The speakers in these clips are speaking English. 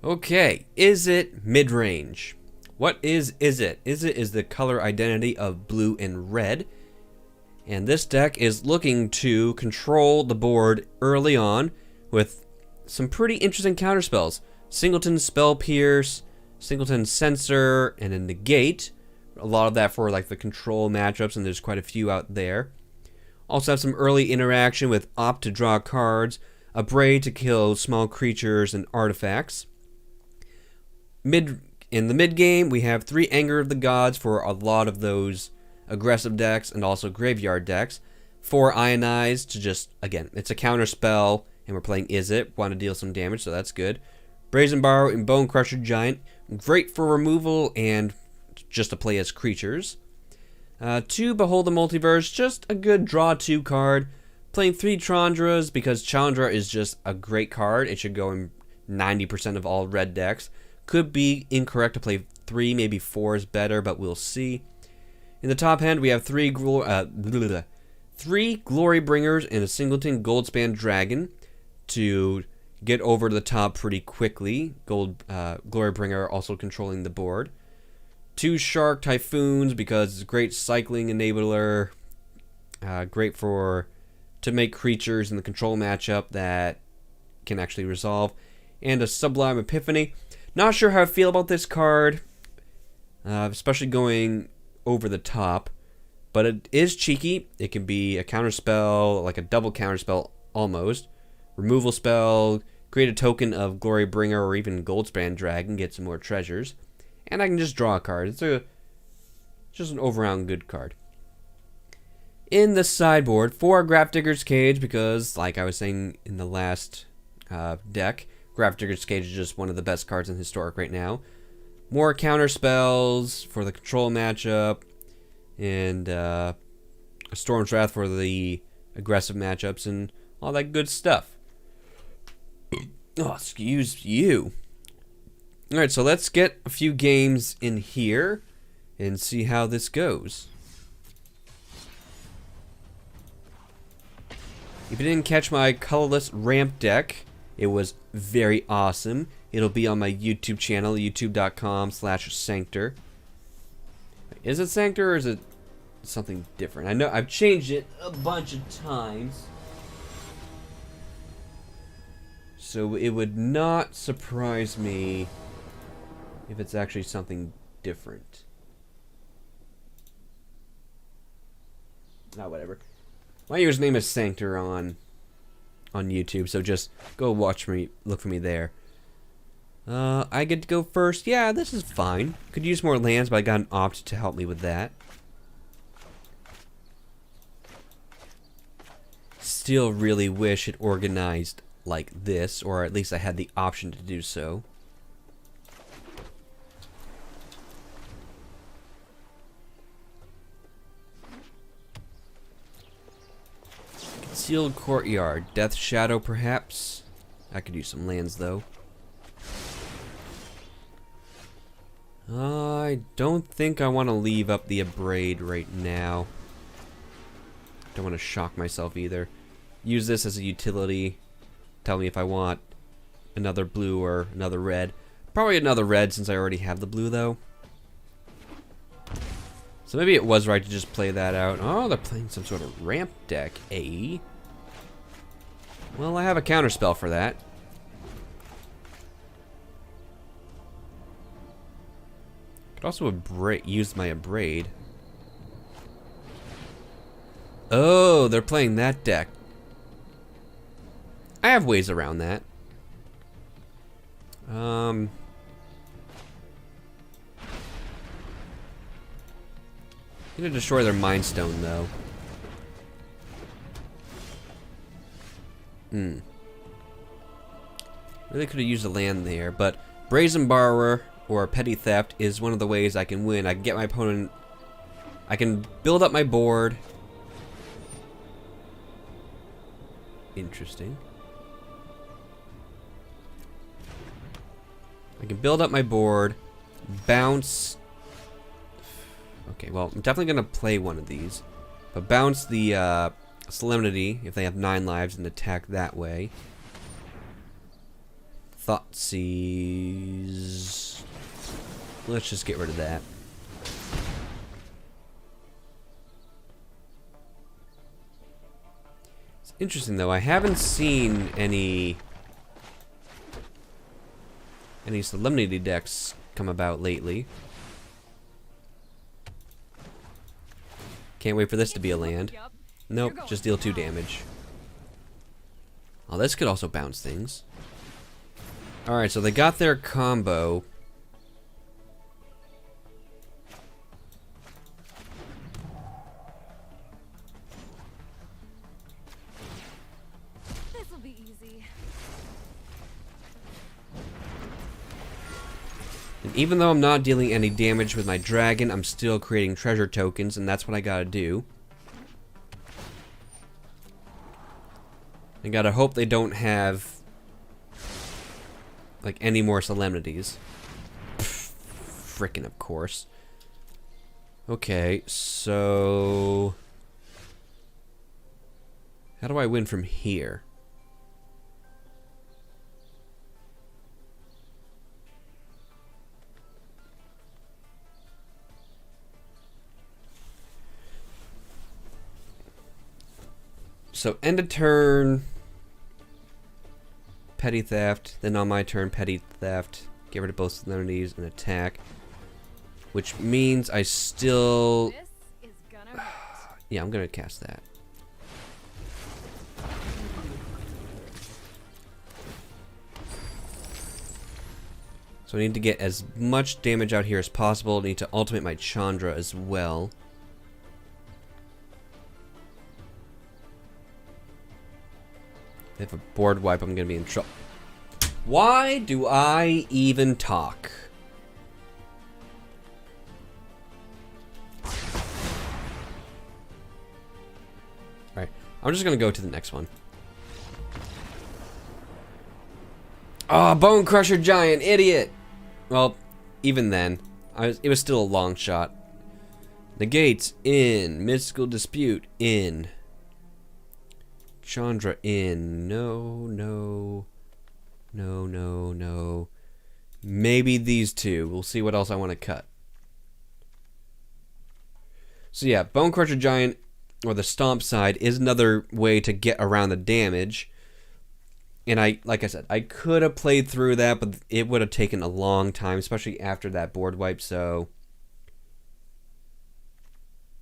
Okay, Izzet Midrange. What is Izzet? Izzet is the color identity of blue and red. And this deck is looking to control the board early on with some pretty interesting counterspells. Singleton Spell Pierce, Singleton Censor, and a Negate. A lot of that for like the control matchups, and there's quite a few out there. Also have some early interaction with Opt to draw cards, Abrade to kill small creatures and artifacts. In the mid game, we have 3 Anger of the Gods for a lot of those aggressive decks and also graveyard decks. 4 Ionize to just, again, it's a counter spell, and we're playing Izzet, want to deal some damage, so that's good. Brazen Borrower and Bonecrusher Giant, great for removal and just to play as creatures. 2 Behold the Multiverse, just a good draw 2 card. Playing 3 Chandras because Chandra is just a great card. It should go in 90% of all red decks. Could be incorrect to play 3, maybe 4 is better, but we'll see. In the top hand, we have 3 Glorybringers and a Singleton Goldspan Dragon to get over to the top pretty quickly. Glorybringer also controlling the board. 2 Shark Typhoons because it's a great cycling enabler. Great to make creatures in the control matchup that can actually resolve. And a Sublime Epiphany. Not sure how I feel about this card, especially going over the top, but it is cheeky. It can be a counterspell, like a double counterspell almost. Removal spell, create a token of Glorybringer or even Goldspan Dragon, get some more treasures. And I can just draw a card. It's just an all-around good card. In the sideboard, 4 Grafdigger's Cage because, like I was saying in the last deck, Grafdigger's Cage is just one of the best cards in Historic right now. More counter spells for the control matchup, and a Storm's Wrath for the aggressive matchups, and all that good stuff. Oh, excuse you. Alright, so let's get a few games in here and see how this goes. If you didn't catch my colorless ramp deck, it was very awesome. It'll be on my YouTube channel, youtube.com/Sanctor. Is it Sanctor or is it something different? I know I've changed it a bunch of times. So it would not surprise me if it's actually something different. Ah, whatever. My username is Sanctor on YouTube, so just go watch me, look for me there. I get to go first. Yeah, this is fine. Could use more lands, but I got an Opt to help me with that. Still really wish it organized like this, or at least I had the option to do so. Concealed Courtyard, Death Shadow perhaps. I could use some lands though. I don't think I want to leave up the Abrade right now. Don't want to shock myself either. Use this as a utility. Tell me if I want another blue or another red. Probably another red since I already have the blue though. So maybe it was right to just play that out. Oh, they're playing some sort of ramp deck, eh? Well, I have a counterspell for that. Could also use my Abrade. Oh, they're playing that deck. I have ways around that. I'm gonna destroy their Mind Stone though. Really could have used a land there, but Brazen Borrower or Petty Theft is one of the ways I can win. I can get my opponent. I can build up my board. Interesting. I can build up my board, bounce. Okay, well, I'm definitely going to play one of these. But bounce the Solemnity if they have 9 lives and attack that way. Thoughtseize. Let's just get rid of that. It's interesting though, I haven't seen any Solemnity decks come about lately. Can't wait for this to be a land. Nope, just deal 2 damage. Oh, this could also bounce things. Alright, so they got their combo. This'll be easy. And even though I'm not dealing any damage with my dragon, I'm still creating treasure tokens, and that's what I gotta do. I gotta hope they don't have like any more solemnities. Frickin' of course. Okay, so how do I win from here? So end of turn, petty theft, then on my turn, petty theft, get rid of both solemnities and attack. Which means I still... This is gonna hurt. Yeah, I'm gonna cast that. So I need to get as much damage out here as possible. I need to ultimate my Chandra as well. If a board wipe, I'm gonna be in trouble. Why do I even talk? Alright, I'm just gonna go to the next one. Oh, Bonecrusher Giant, idiot! Well, even then, it was still a long shot. Negate in, Mystical Dispute in. Chandra in. No, no. No, no, no. Maybe these two. We'll see what else I want to cut. So yeah, Bonecrusher Giant, or the Stomp side, is another way to get around the damage. And like I said, I could have played through that, but it would have taken a long time, especially after that board wipe, so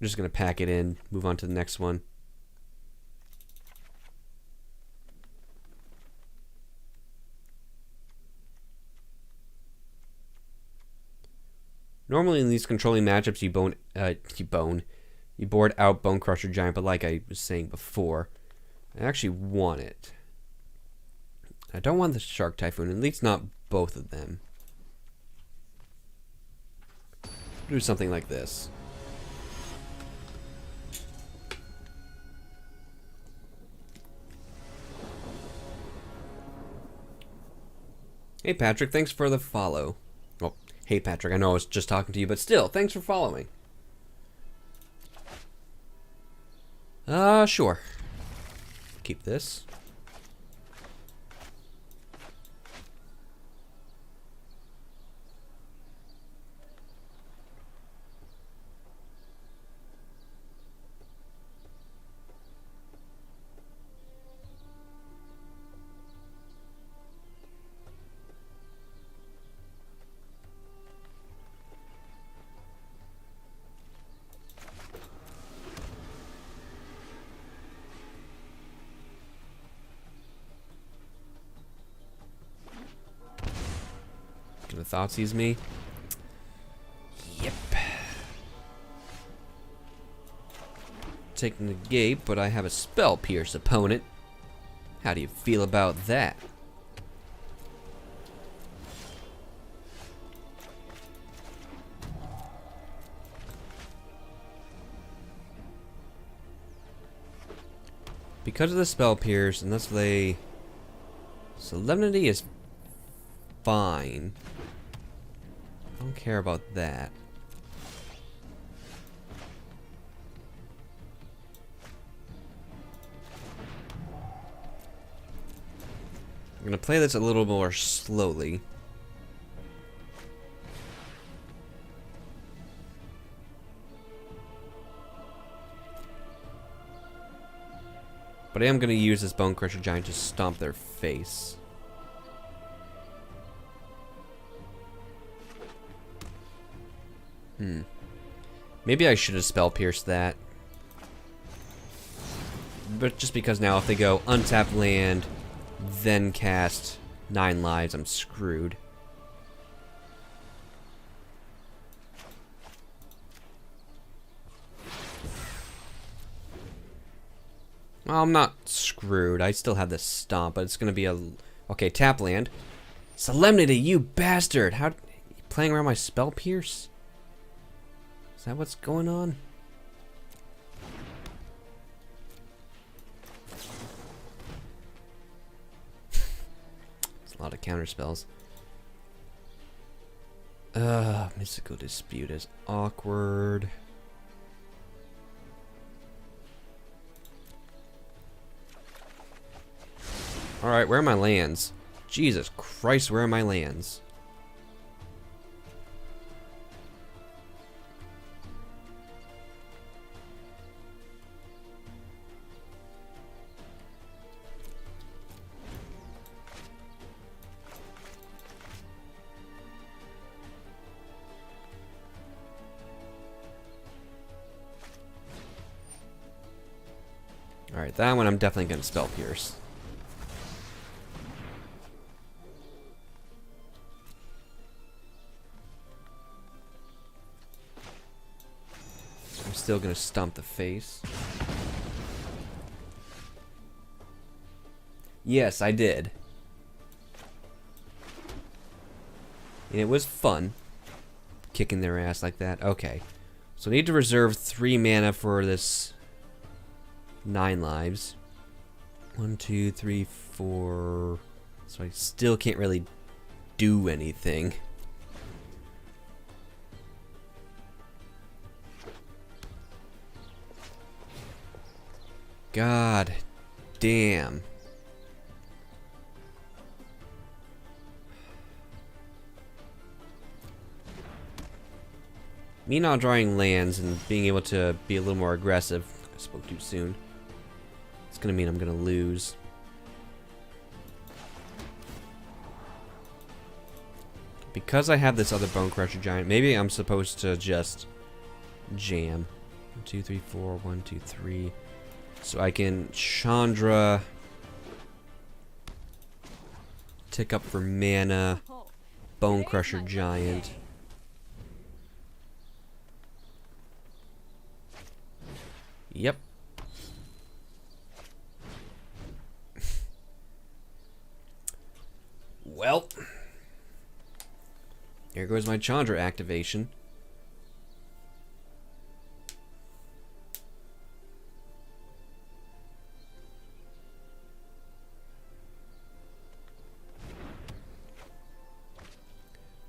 I'm just going to pack it in, move on to the next one. Normally in these controlling matchups, you board out Bonecrusher Giant, but like I was saying before, I actually want it. I don't want the Shark Typhoon, at least not both of them. Do something like this. Hey Patrick, thanks for the follow. Well, hey Patrick, I know I was just talking to you, but still, thanks for following. Sure. Keep this. Gonna Thoughtseize me. Yep. Take Negate, but I have a Spell Pierce opponent. How do you feel about that? Because of the Spell Pierce, unless they... Solemnity is fine. I don't care about that. I'm gonna play this a little more slowly. But I am gonna use this Bonecrusher Giant to stomp their face. Maybe I should have spell pierced that. But just because now if they go untap land, then cast 9 lives, I'm screwed. Well, I'm not screwed. I still have this stomp, but it's gonna be a... Okay, tap land. Solemnity, you bastard! How... Playing around my spell pierce? Is that what's going on? It's a lot of counter spells. Mystical Dispute is awkward. Alright, where are my lands? Jesus Christ, where are my lands? Alright, that one I'm definitely going to spell pierce. I'm still going to stomp the face. Yes, I did. And it was fun. Kicking their ass like that. Okay. So I need to reserve 3 mana for this 9 lives. 1, 2, 3, 4. So I still can't really do anything. God damn. Me not drawing lands and being able to be a little more aggressive. I spoke too soon. It's gonna mean I'm gonna lose. Because I have this other Bonecrusher Giant, maybe I'm supposed to just jam. 1, 2, 3, 4, 1, 2, 3. So I can Chandra, tick up for mana, Bonecrusher Giant. Yep. Well, here goes my Chandra activation.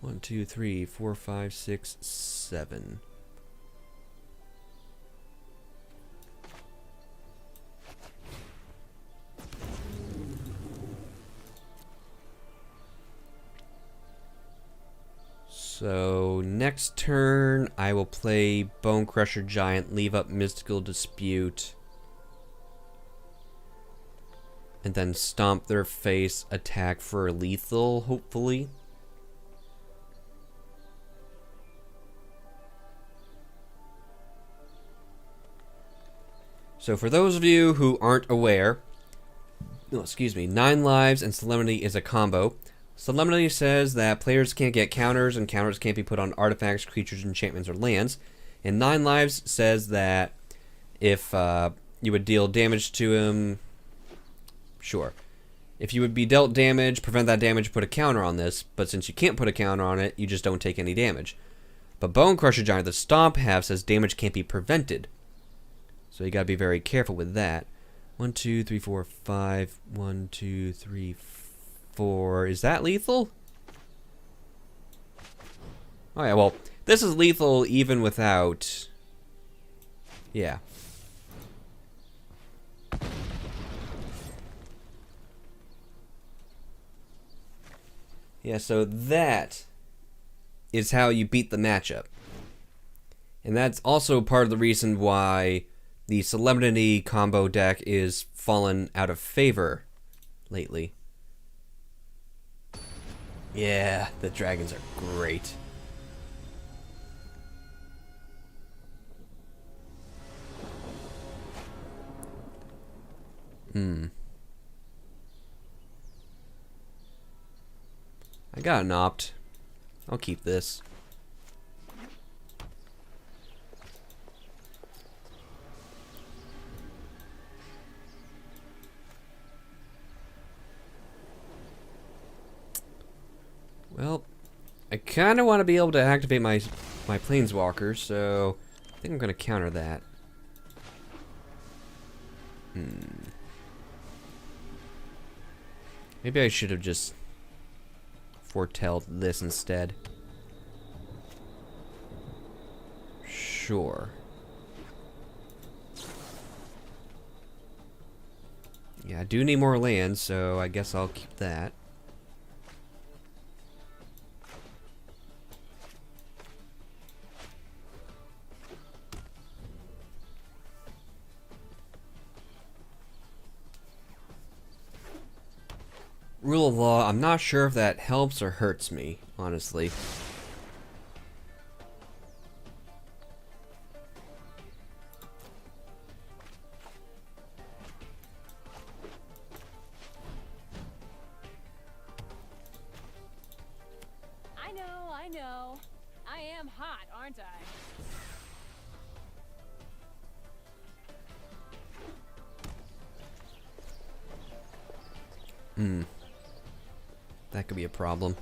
One, two, three, 4, 5, 6, 7. So next turn I will play Bonecrusher Giant, leave up Mystical Dispute, and then stomp their face, attack for lethal, hopefully. So for those of you who aren't aware, no, excuse me, 9 lives and Solemnity is a combo. Solemnity says that players can't get counters, and counters can't be put on artifacts, creatures, enchantments, or lands. And 9 lives says that if you would deal damage to him, sure. If you would be dealt damage, prevent that damage, put a counter on this. But since you can't put a counter on it, you just don't take any damage. But Bonecrusher Giant, the Stomp half, says damage can't be prevented. So you gotta be very careful with that. 1, 2, 3, 4, 5. 1, 2, 3, 4. Is that lethal? Oh yeah, well, this is lethal even without... Yeah. Yeah, so that is how you beat the matchup. And that's also part of the reason why the Solemnity combo deck is fallen out of favor lately. Yeah, the dragons are great. I got an opt. I'll keep this. Well, I kind of want to be able to activate my Planeswalker, so I think I'm going to counter that. Maybe I should have just foretelled this instead. Sure. Yeah, I do need more land, so I guess I'll keep that. Rule of law, I'm not sure if that helps or hurts me, honestly. I know. I am hot, aren't I? That could be a problem.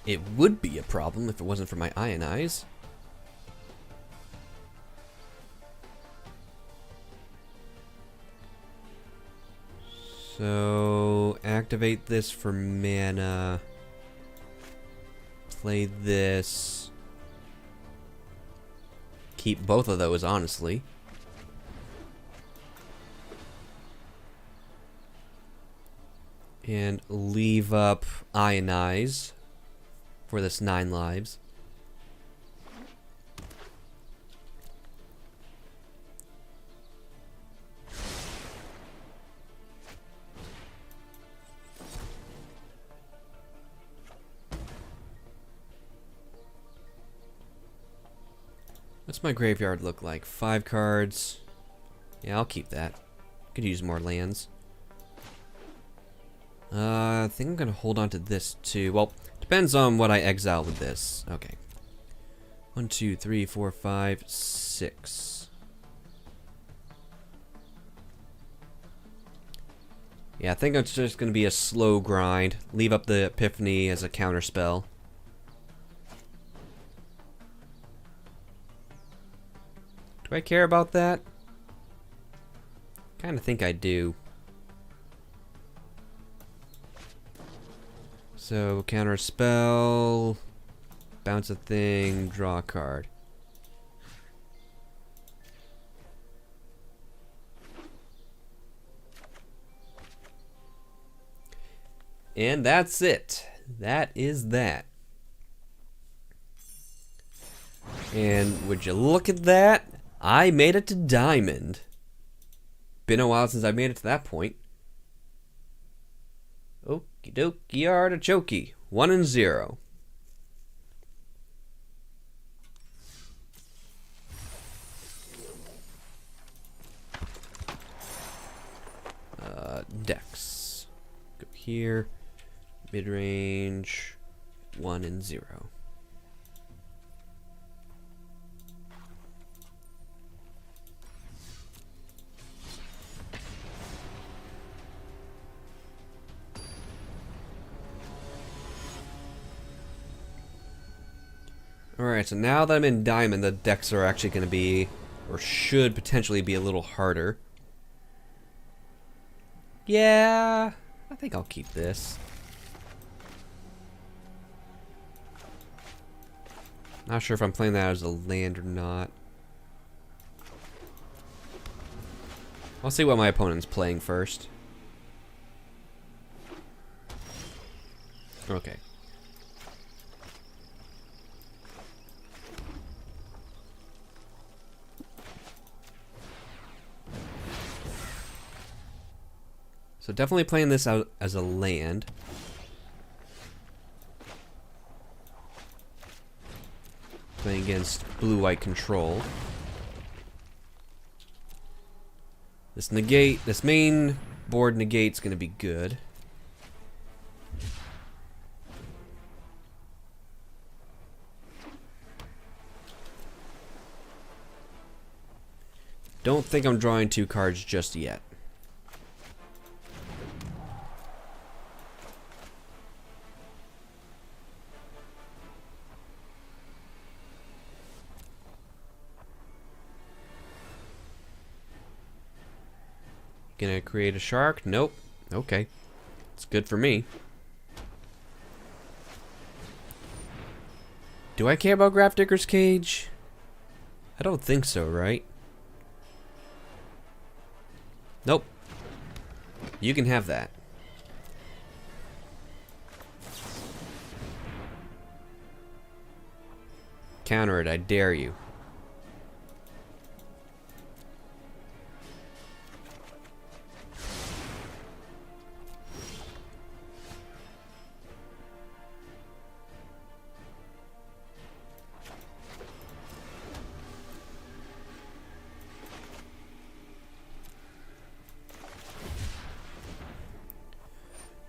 It would be a problem if it wasn't for my Ionize. So, activate this for mana. Play this. Keep both of those, honestly. And leave up Ionize for this 9 lives. What's my graveyard look like? 5 cards. Yeah, I'll keep that. Could use more lands. I think I'm gonna hold on to this too. Well, depends on what I exile with this. Okay. 1, 2, 3, 4, 5, 6. Yeah, I think it's just gonna be a slow grind. Leave up the Epiphany as a counter spell. Do I care about that? Kinda think I do. So, counter spell, bounce a thing, draw a card. And that's it. That is that. And would you look at that? I made it to Diamond. Been a while since I made it to that point. Okie dokie artichoke. 1 and 0. Decks. Go here. Midrange. 1 and 0. Alright, so now that I'm in Diamond, the decks are actually going to be, or should potentially be, a little harder. Yeah, I think I'll keep this. Not sure if I'm playing that as a land or not. I'll see what my opponent's playing first. Okay. So definitely playing this out as a land. Playing against blue-white control. This negate, this main board negate's gonna be good. Don't think I'm drawing 2 cards just yet. Gonna create a shark? Nope. Okay. It's good for me. Do I care about Grafdigger's Cage? I don't think so, right? Nope. You can have that. Counter it, I dare you.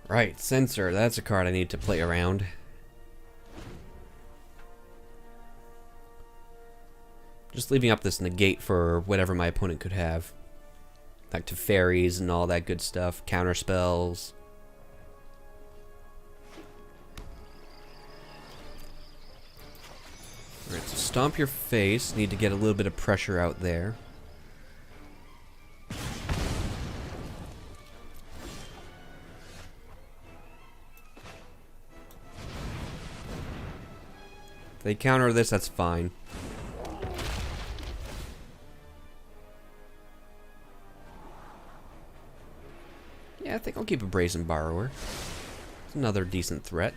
Right, Censor, that's a card I need to play around. Just leaving up this negate for whatever my opponent could have. Like to fairies and all that good stuff, counter spells. Alright, so stomp your face, need to get a little bit of pressure out there. They counter this, that's fine. Yeah, I think I'll keep a Brazen Borrower. It's another decent threat.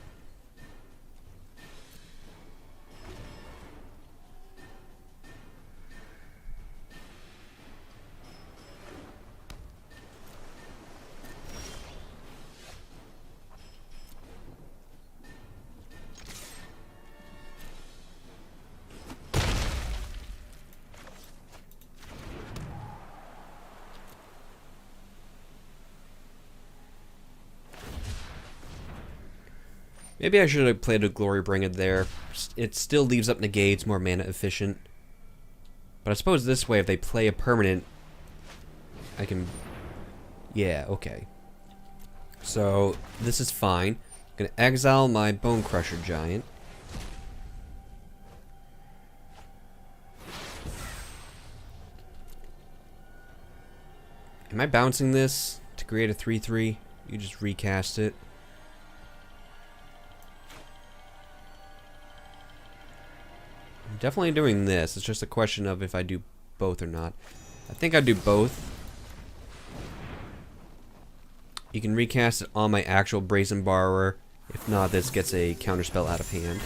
Maybe I should have played a Glorybringer there. It still leaves up negates, more mana efficient. But I suppose this way, if they play a permanent, I can... Yeah, okay. So, this is fine. I'm going to exile my Bonecrusher Giant. Am I bouncing this to create a 3/3? You just recast it. Definitely doing this. It's just a question of if I do both or not. I think I do both. You can recast it on my actual Brazen Borrower. If not, this gets a counterspell out of hand.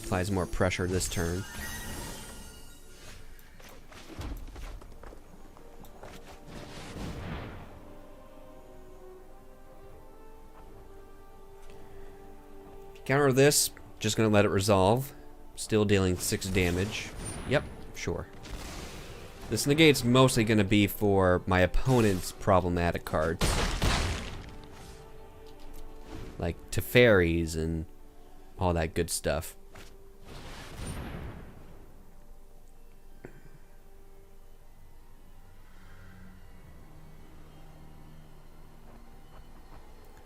Applies more pressure this turn. Counter this, just gonna let it resolve. Still dealing 6 damage. Yep, sure. This negate's mostly gonna be for my opponent's problematic cards. Like Teferis and all that good stuff.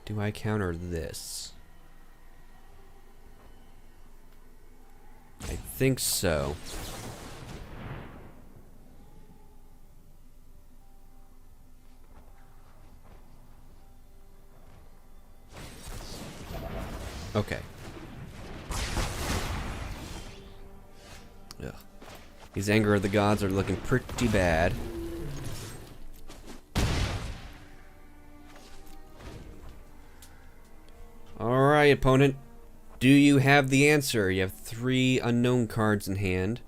Do I counter this? I think so. Okay. Ugh. These Anger of the Gods are looking pretty bad. Alright, opponent. Do you have the answer? You have 3 unknown cards in hand.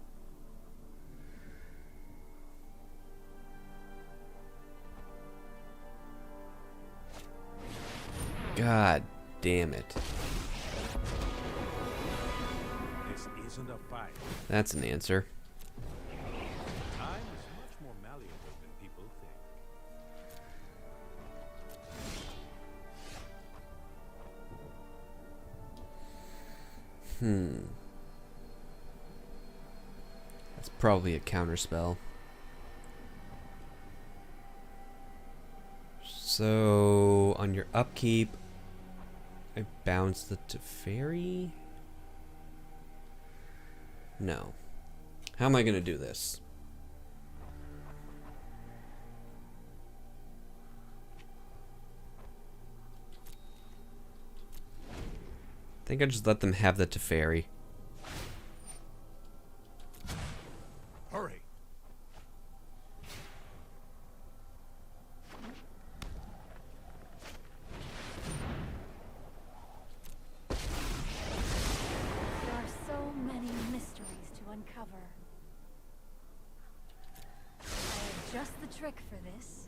God damn it. This isn't a fight. That's an answer. Time is much more malleable than people think. That's probably a counter spell. So on your upkeep, I bounce the Teferi? No. How am I gonna do this? I think I just let them have the Teferi. Hurry. There are so many mysteries to uncover. I have just the trick for this.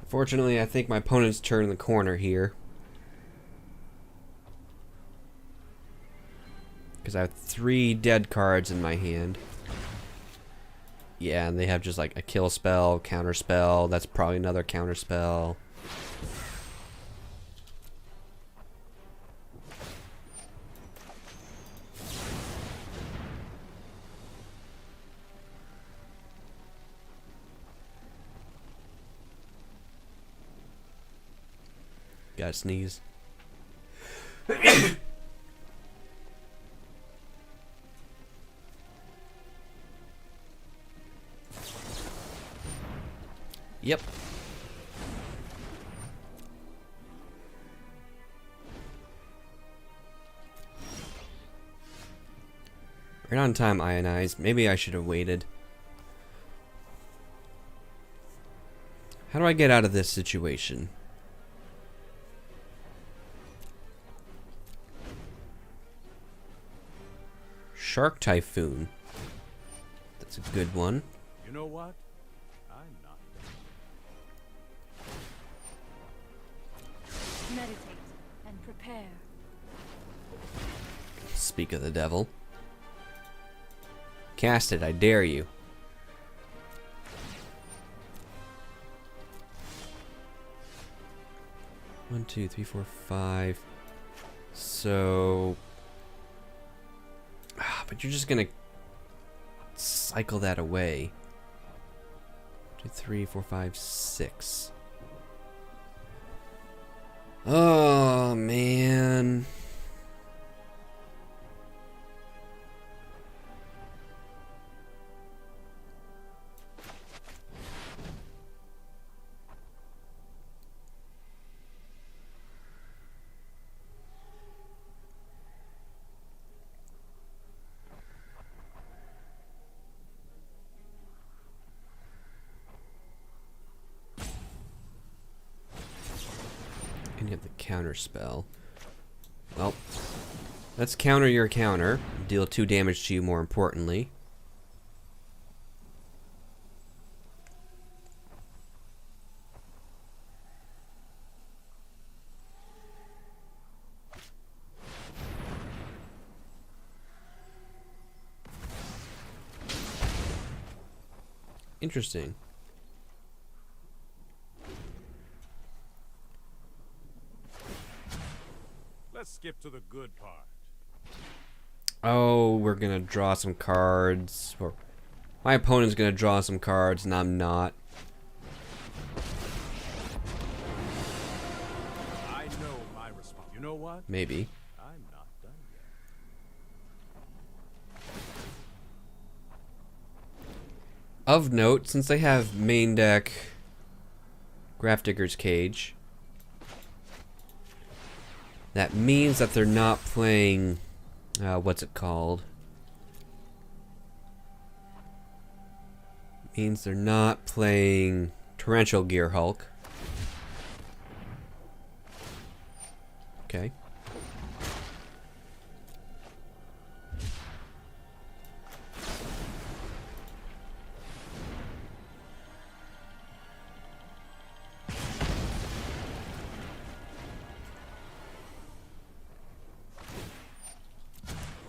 Fortunately, I think my opponent's turned the corner here. Because I have 3 dead cards in my hand. Yeah, and they have just like a kill spell, counter spell. That's probably another counter spell. Gotta sneeze. Yep. Right on time, Ionize. Maybe I should have waited. How do I get out of this situation? Shark Typhoon. That's a good one. You know what? I'm not done. Meditate and prepare. Speak of the devil. Cast it, I dare you. One, two, three, four, five. So... but you're just gonna cycle that away. 2, 3, 4, 5, 6. Oh, man. And you have the counter spell. Well, let's counter your counter. Deal 2 damage to you, more importantly. Interesting. Let's skip to the good part. Oh, we're gonna draw some cards. Or my opponent's gonna draw some cards, and I'm not. I know my response. You know what? Maybe. I'm not done yet. Of note, since they have main deck Grafdigger's Cage, that means that they're not playing, what's it called? Means they're not playing Torrential Gear Hulk. Okay.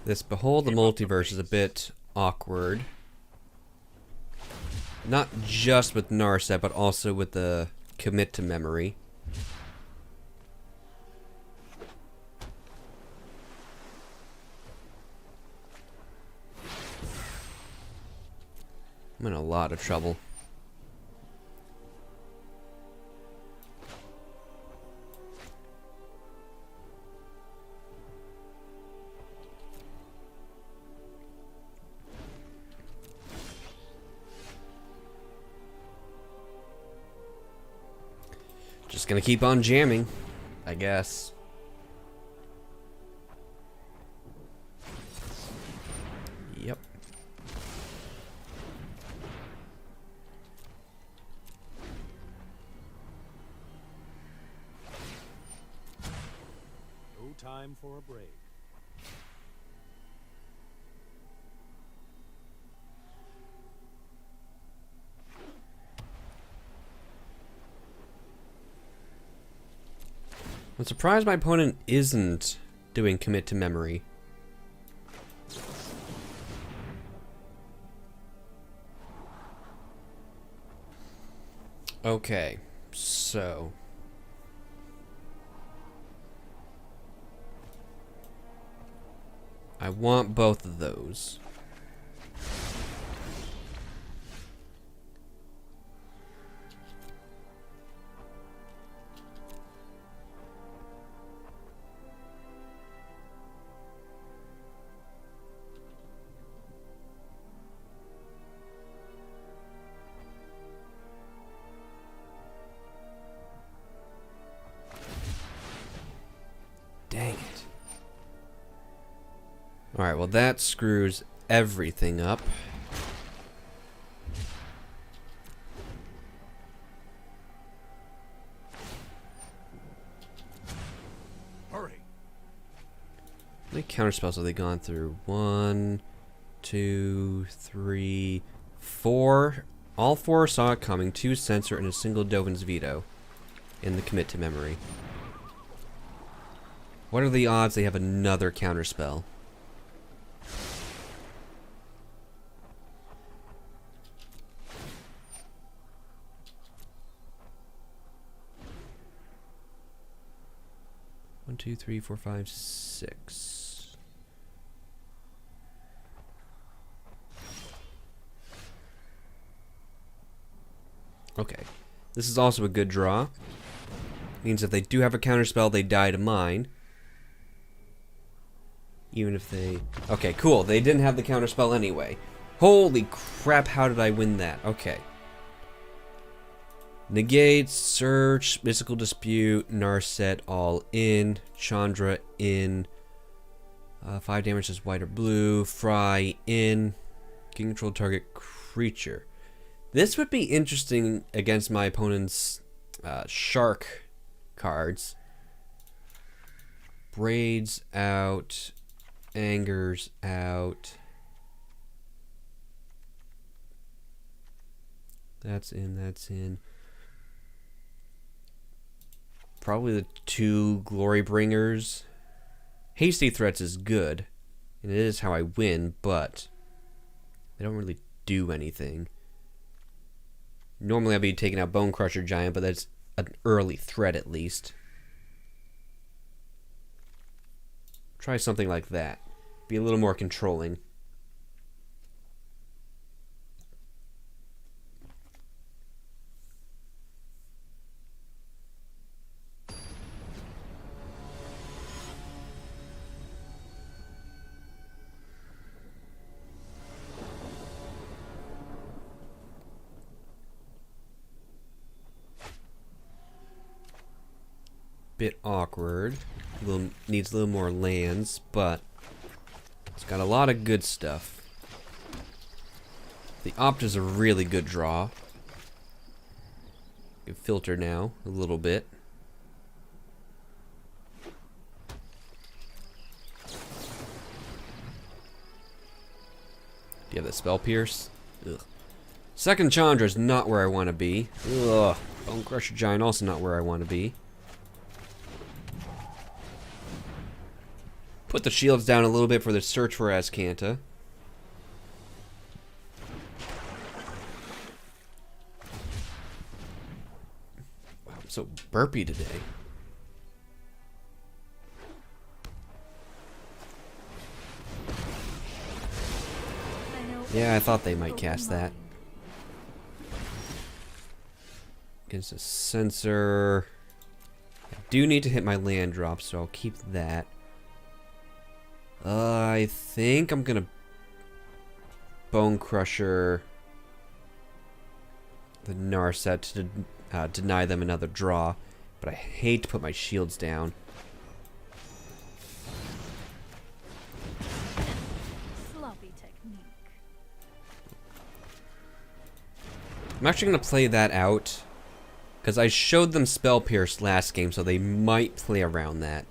This Behold the Multiverse is a bit awkward. Not just with Narset, but also with the commit to memory. I'm in a lot of trouble. Just gonna keep on jamming, I guess. Yep. No time for a break. I'm surprised my opponent isn't doing commit to memory. Okay, so I want both of those. Dang it. Alright, well that screws everything up. Hurry. How many counterspells have they gone through? 1, 2, 3, 4. All 4 saw it coming. 2 Censor and a single Dovin's Veto in the commit to memory. What are the odds they have another counterspell? One, two, three, four, five, 6. Okay. This is also a good draw. Means if they do have a counterspell, they die to mine. Even if they... Okay, cool. They didn't have the counterspell anyway. Holy crap, how did I win that? Okay. Negate, Search, Mystical Dispute, Narset all in. Chandra in. 5 damage is white or blue. Fry in. Can control target creature. This would be interesting against my opponent's Shark cards. Braids out. Anger's out. That's in, that's in. Probably the 2 Glorybringers. Hasty Threats is good, and it is how I win, but they don't really do anything. Normally I'd be taking out Bonecrusher Giant, but that's an early threat at least. Try something like that. Be a little more controlling. Bit awkward. Needs a little more lands, but it's got a lot of good stuff. The Opt is a really good draw. You can filter now a little bit. Do you have the Spell Pierce? Ugh. Second Chandra is not where I want to be. Ugh. Bonecrusher Giant also not where I want to be. Put the shields down a little bit for the search for Azcanta. Wow, I'm so burpy today. Yeah, I thought they might cast that. Against a Censor. I do need to hit my land drop, so I'll keep that. I think I'm gonna Bonecrusher the Narset to deny them another draw, but I hate to put my shields down. Sloppy technique. I'm actually gonna play that out because I showed them Spell Pierce last game, so they might play around that.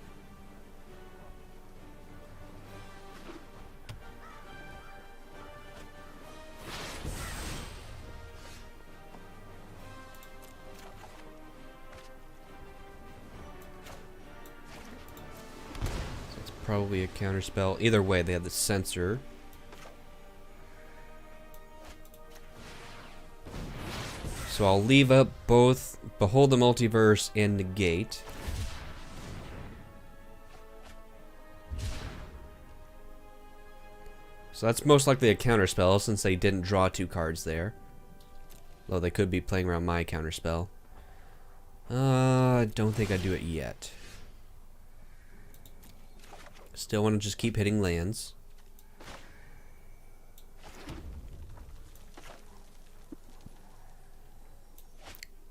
Probably a counterspell. Either way, they have the Censor. So I'll leave up both Behold the Multiverse and Negate. So that's most likely a counterspell since they didn't draw 2 cards there. Though they could be playing around my counterspell. I don't think I'd do it yet. Still want to just keep hitting lands.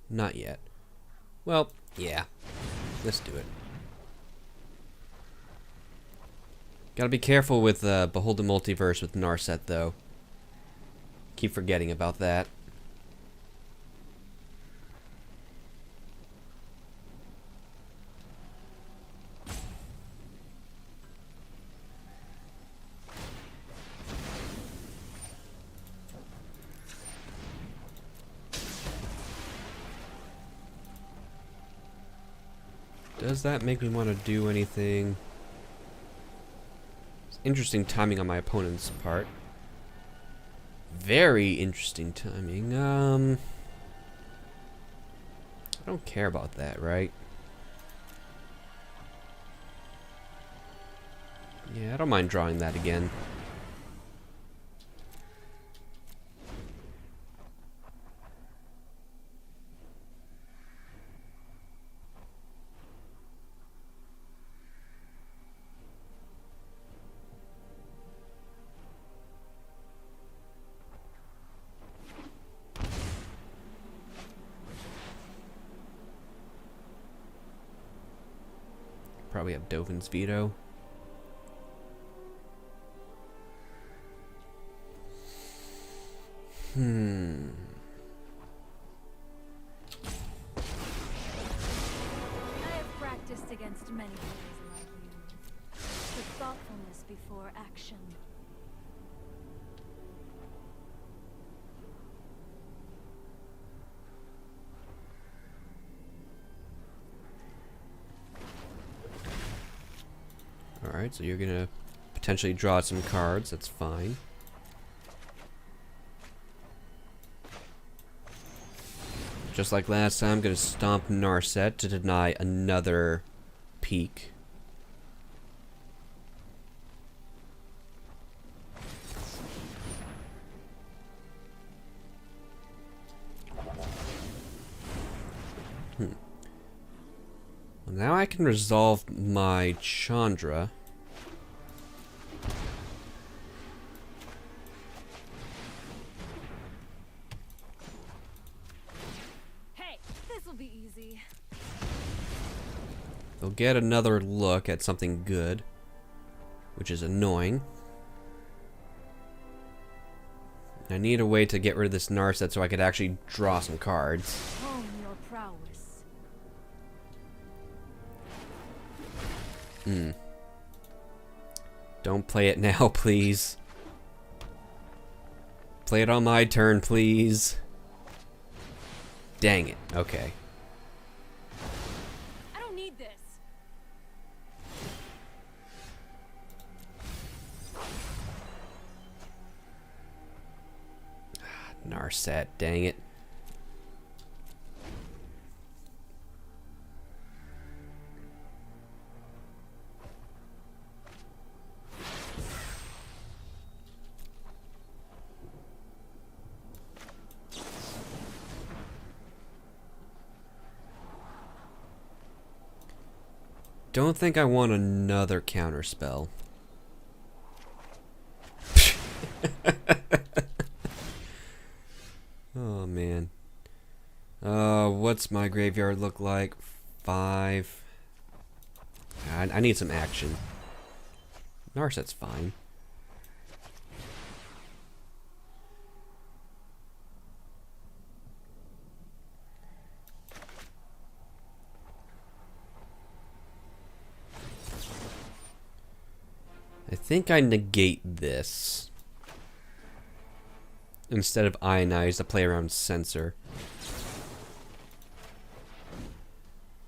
Not yet. Well, yeah. Let's do it. Gotta be careful with Behold the Multiverse with Narset, though. Keep forgetting about that. Does that make me want to do anything? It's interesting timing on my opponent's part. Very interesting timing. I don't care about that, right? Yeah, I don't mind drawing that again. Probably have Dovin's Veto. I have practiced against many players like you. With thoughtfulness before action. Alright, so you're gonna potentially draw some cards, that's fine. Just like last time, I'm gonna stomp Narset to deny another peek. Well, now I can resolve my Chandra. Hey, this'll be easy. They'll get another look at something good, which is annoying. I need a way to get rid of this Narset so I could actually draw some cards. Hone your prowess. Don't play it now, please. Play it on my turn, please. Dang it. Okay. I don't need this. Narset, dang it. Don't think I want another counter spell. Oh man. What's my graveyard look like? 5. I need some action. Narset's fine. I think I negate this instead of Ionize to play around Censor.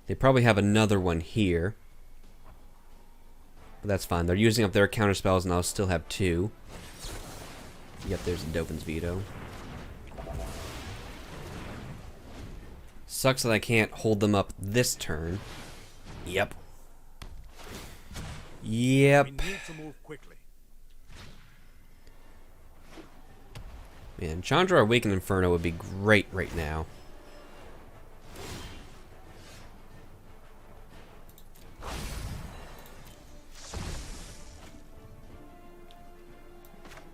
They probably have another one here. But that's fine. They're using up their counter spells and I'll still have 2. Yep, there's a Dopen's Veto. Sucks that I can't hold them up this turn. Yep. Yep. We need to move quickly. Man, Chandra Awakened Inferno would be great right now.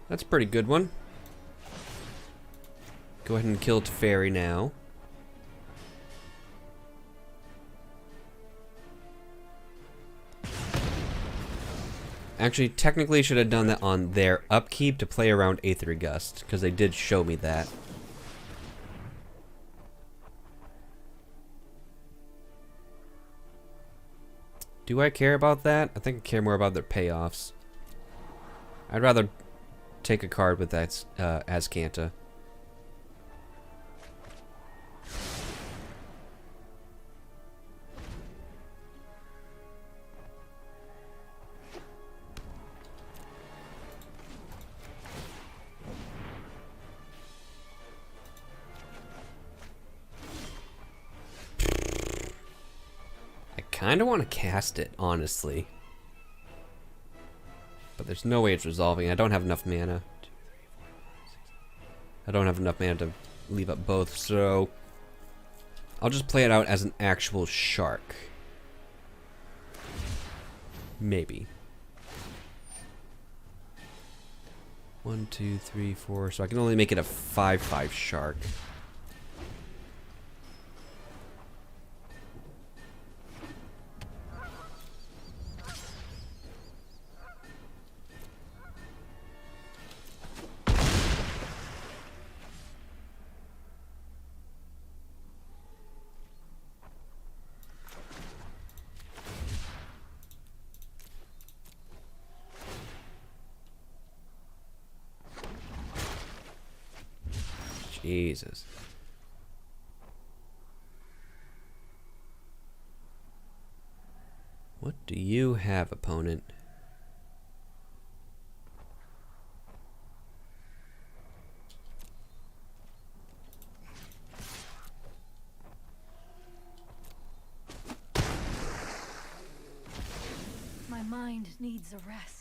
That's a pretty good one. Go ahead and kill Teferi now. Actually, technically should have done that on their upkeep to play around Aether Gust, because they did show me that. Do I care about that? I think I care more about their payoffs. I'd rather take a card with that Azcanta. I kind of want to cast it, honestly. But there's no way it's resolving. I don't have enough mana. I don't have enough mana to leave up both, so I'll just play it out as an actual shark. Maybe. 1, 2, 3, 4. So I can only make it a 5/5 shark. Jesus. What do you have, opponent? My mind needs a rest.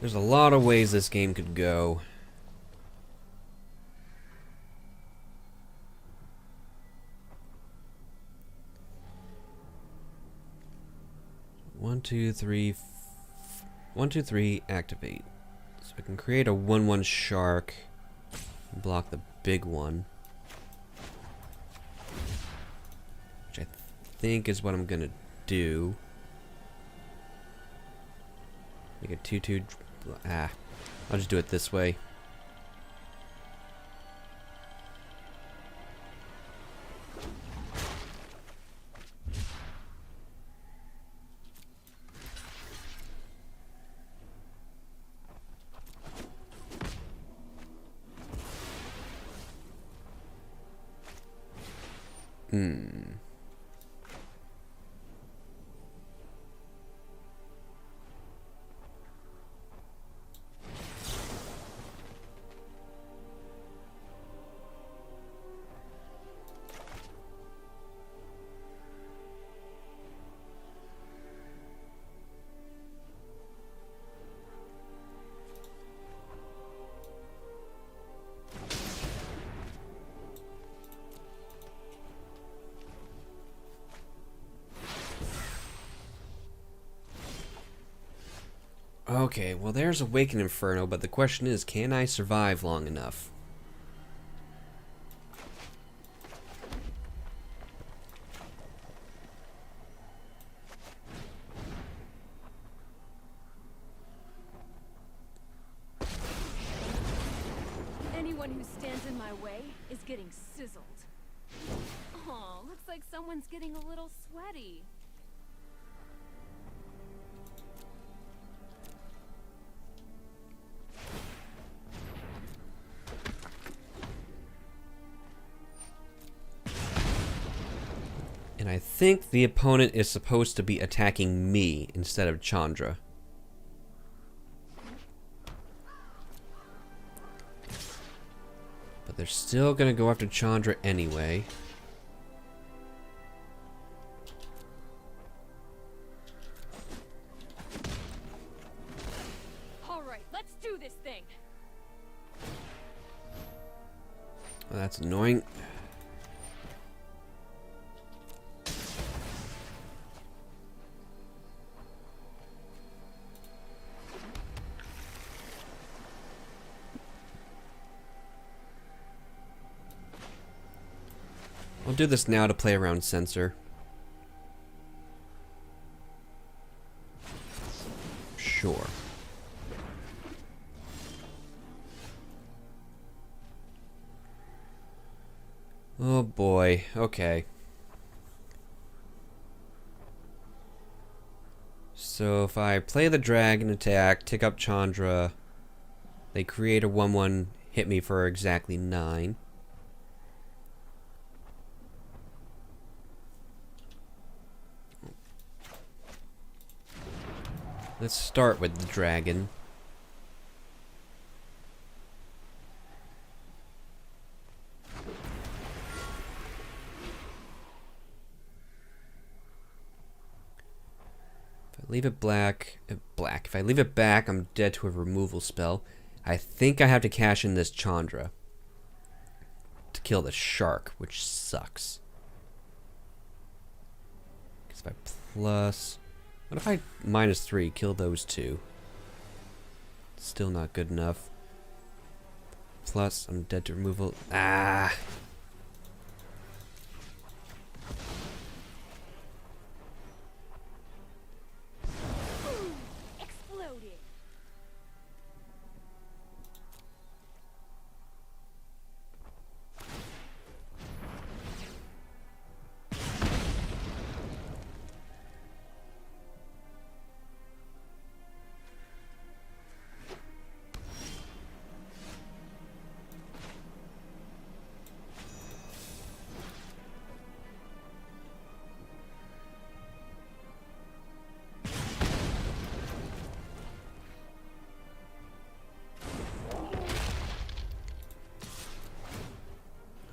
There's a lot of ways this game could go. One, two, three, 1, 2, 3, activate. So I can create a 1/1 shark. Block the big one. think is what I'm gonna do. Make a 2/2. I'll just do it this way. Okay, well there's Awakened Inferno, but the question is, can I survive long enough? Anyone who stands in my way is getting sizzled. Oh, looks like someone's getting a little sweaty. And I think the opponent is supposed to be attacking me instead of Chandra. But they're still gonna go after Chandra anyway. Alright, let's do this thing. Well, that's annoying. I'll do this now to play around Censor. Sure. Oh boy, okay. So if I play the dragon attack, tick up Chandra, they create a 1/1, hit me for exactly 9. Let's start with the dragon. If I leave it black. If I leave it back, I'm dead to a removal spell. I think I have to cash in this Chandra to kill the shark, which sucks. Because if I plus... What if I -3, kill those two? Still not good enough. Plus, I'm dead to removal. Ah! Exploded.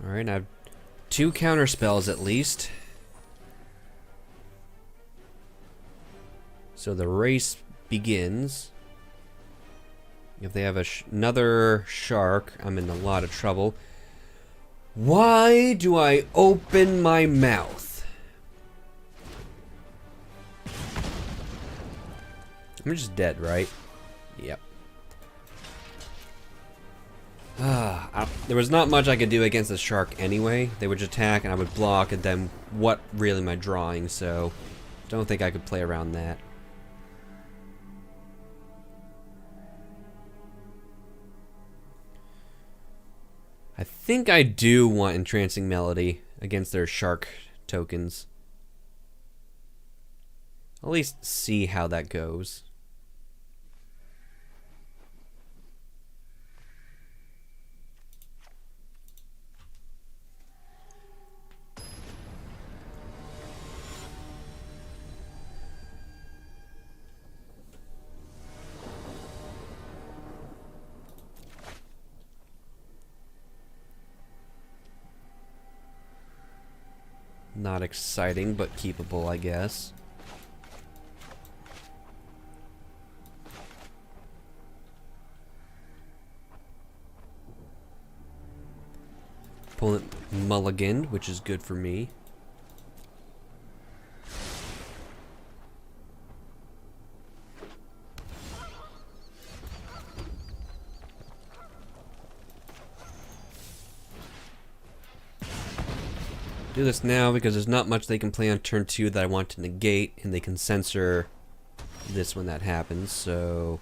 Alright, I have 2 counter spells at least. So the race begins. If they have another shark, I'm in a lot of trouble. Why do I open my mouth? I'm just dead, right? Yep. There was not much I could do against the shark anyway. They would just attack and I would block, and then what really am I drawing? So, don't think I could play around that. I think I do want Entrancing Melody against their shark tokens. I'll at least see how that goes. Not exciting, but keepable, I guess. Opponent mulliganed, which is good for me. Do this now because there's not much they can play on turn 2 that I want to negate, and they can censor this when that happens, so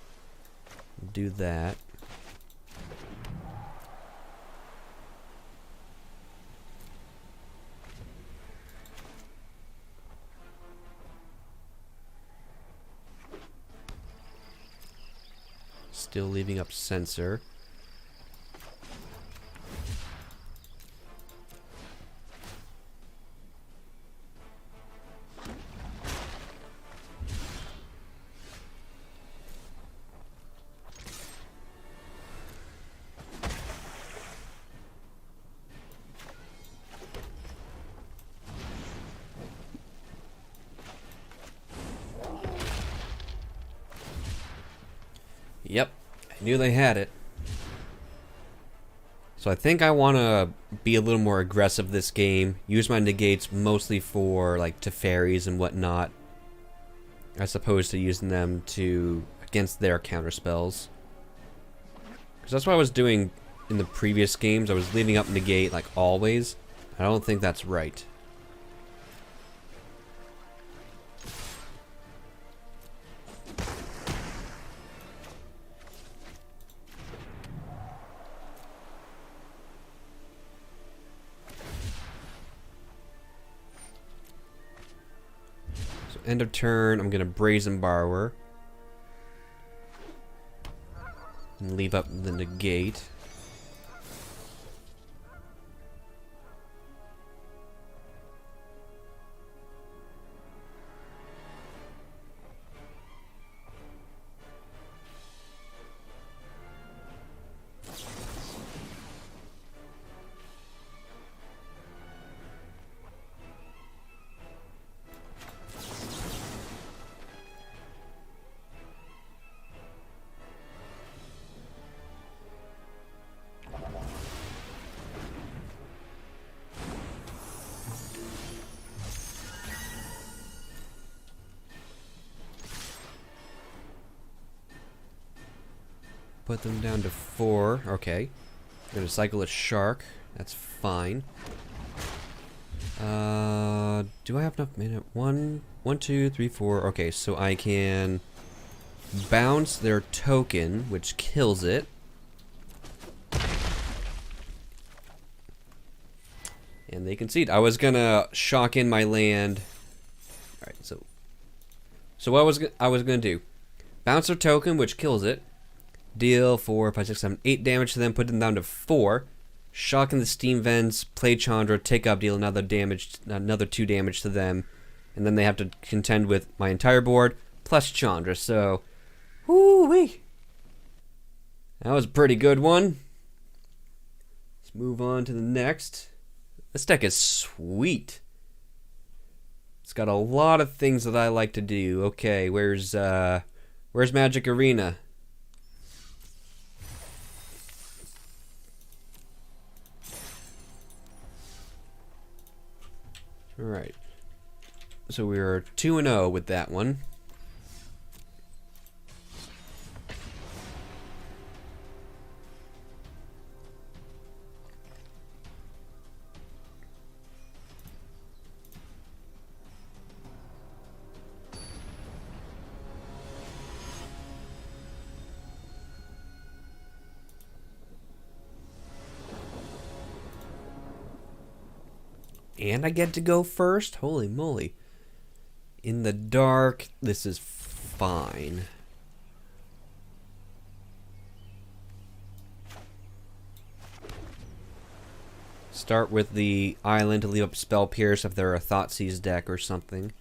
do that. Still leaving up Censor. Yep, I knew they had it. So I think I want to be a little more aggressive this game. Use my negates mostly for like Teferis and whatnot, as opposed to using them to against their counter spells. Because that's what I was doing in the previous games. I was leaving up negate like always. I don't think that's right. End of turn, I'm gonna Brazen Borrower and leave up the negate. Put them down to 4. Okay. I'm gonna cycle a shark. That's fine. Do I have enough mana? 1, 2, 3, 4. Okay, so I can bounce their token, which kills it. And they concede. I was gonna shock in my land. Alright, so what I was gonna do. Bounce their token, which kills it. Deal 4, 5, 6, 7, 8 damage to them, put them down to 4. Shock in the steam vents, play Chandra, take up, deal another 2 damage to them. And then they have to contend with my entire board, plus Chandra, so... Woo-wee! That was a pretty good one. Let's move on to the next. This deck is sweet. It's got a lot of things that I like to do. Okay, where's Magic Arena? Alright. So we are 2-0 with that one. And I get to go first? Holy moly. In the dark, this is fine. Start with the island to leave up Spell Pierce if they're a Thoughtseize deck or something.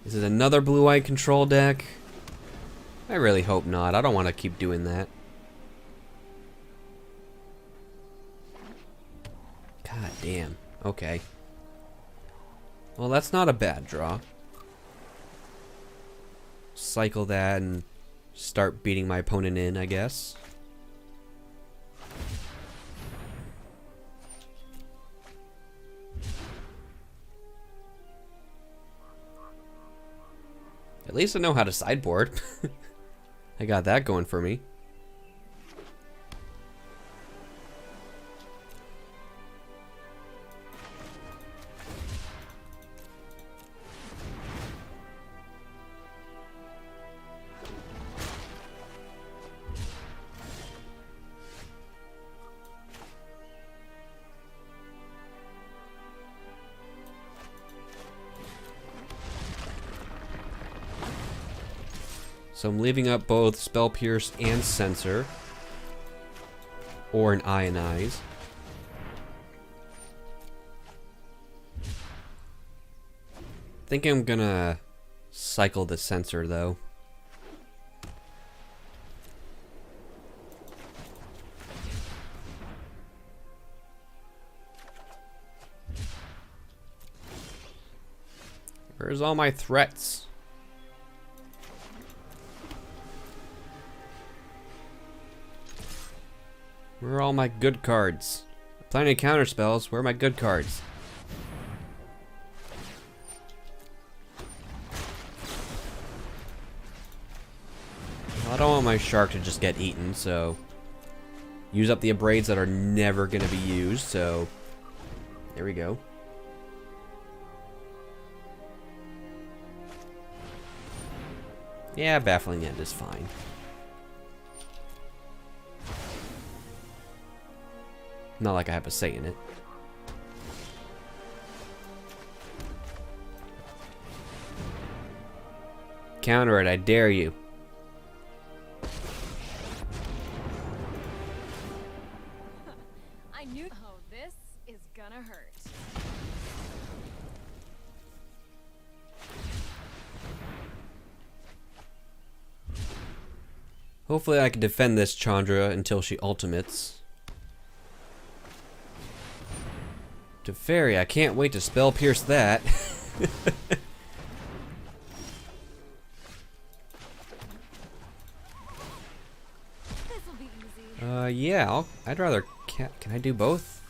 Is it another blue-white control deck? I really hope not. I don't want to keep doing that. God damn. Okay. Well, that's not a bad draw. Cycle that and start beating my opponent in, I guess. At least I know how to sideboard. I got that going for me. So I'm leaving up both Spell Pierce and Censor. Or an Ionize. I think I'm gonna cycle the Censor though. Where's all my threats? Where are all my good cards? Plenty of counter spells. Where are my good cards? Well, I don't want my shark to just get eaten, so use up the Abrades that are never going to be used, so there we go. Yeah, Baffling End is fine. Not like I have a say in it. Counter it, I dare you. I knew. Oh, this is gonna hurt. Hopefully I can defend this Chandra until she ultimates. Teferi, I can't wait to Spell Pierce that. This'll be easy. Yeah, I'd rather... Can I do both?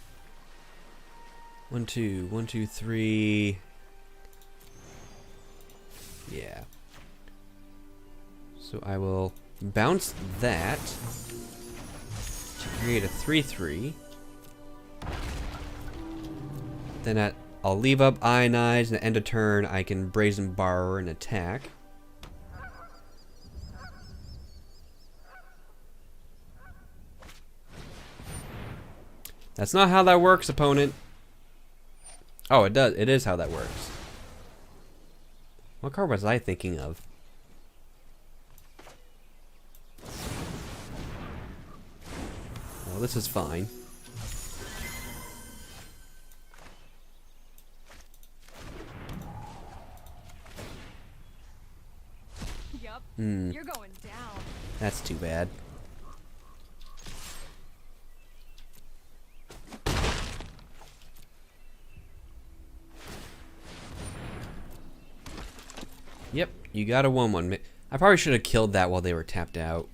1, 2, 1, 2, 3... Yeah. So I will bounce that to create a 3/3. Then I'll leave up Ionize, and at the end of turn I can Brazen Borrower and attack. That's not how that works, opponent. Oh, it does. It is how that works. What card was I thinking of? Well, this is fine. Yup. Hmm. You're going down. That's too bad. Yep, you got a 1/1. I probably should have killed that while they were tapped out.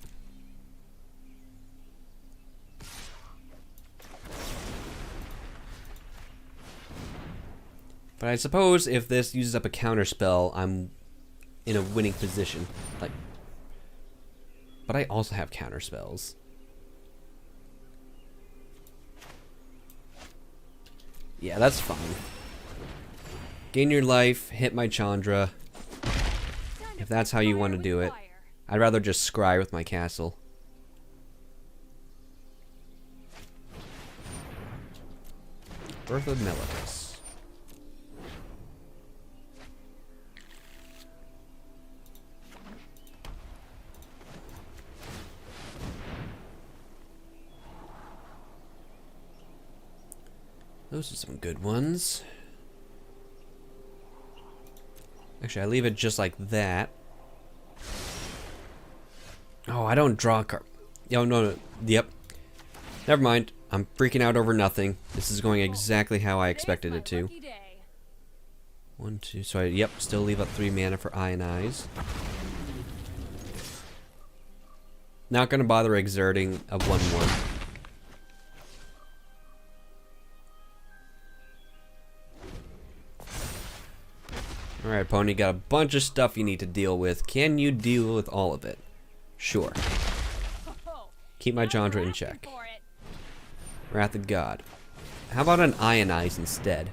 But I suppose if this uses up a counter spell, I'm in a winning position. Like, but I also have counter spells. Yeah, that's fine. Gain your life, hit my Chandra. If that's how you want to do it. I'd rather just scry with my castle. Birth of Meletis. Those are some good ones. Actually, I leave it just like that. Oh, I don't draw a card. Oh, no. Yep. Never mind. I'm freaking out over nothing. This is going exactly how I expected it to. 1, 2. So yep, still leave up 3 mana for Ionize. Not gonna bother exerting a 1/1. Alright, Pony, got a bunch of stuff you need to deal with. Can you deal with all of it? Sure. Keep my Chandra in check. Wrath of God. How about an Ionize instead?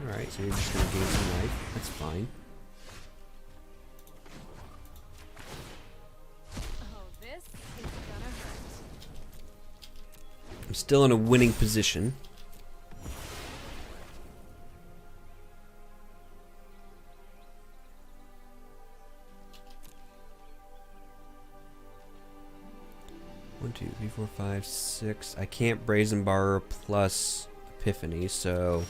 Alright, so you're just gonna gain some life. That's fine. I'm still in a winning position. One, 2, 3, 4, 5, 6. I can't Brazen Borrower plus Epiphany, so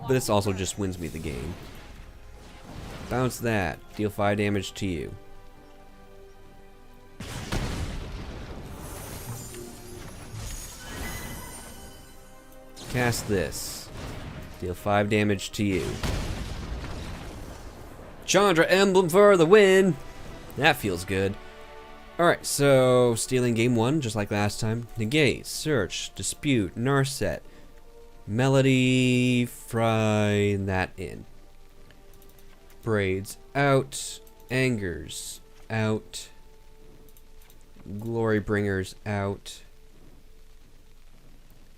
but this also just wins me the game. Bounce that. Deal 5 damage to you. Cast this. Deal 5 damage to you. Chandra emblem for the win! That feels good. Alright, so stealing game 1, just like last time. Negate, search, dispute, Narset. Melody, fry that in. Braids out. Angers out. Glorybringers out.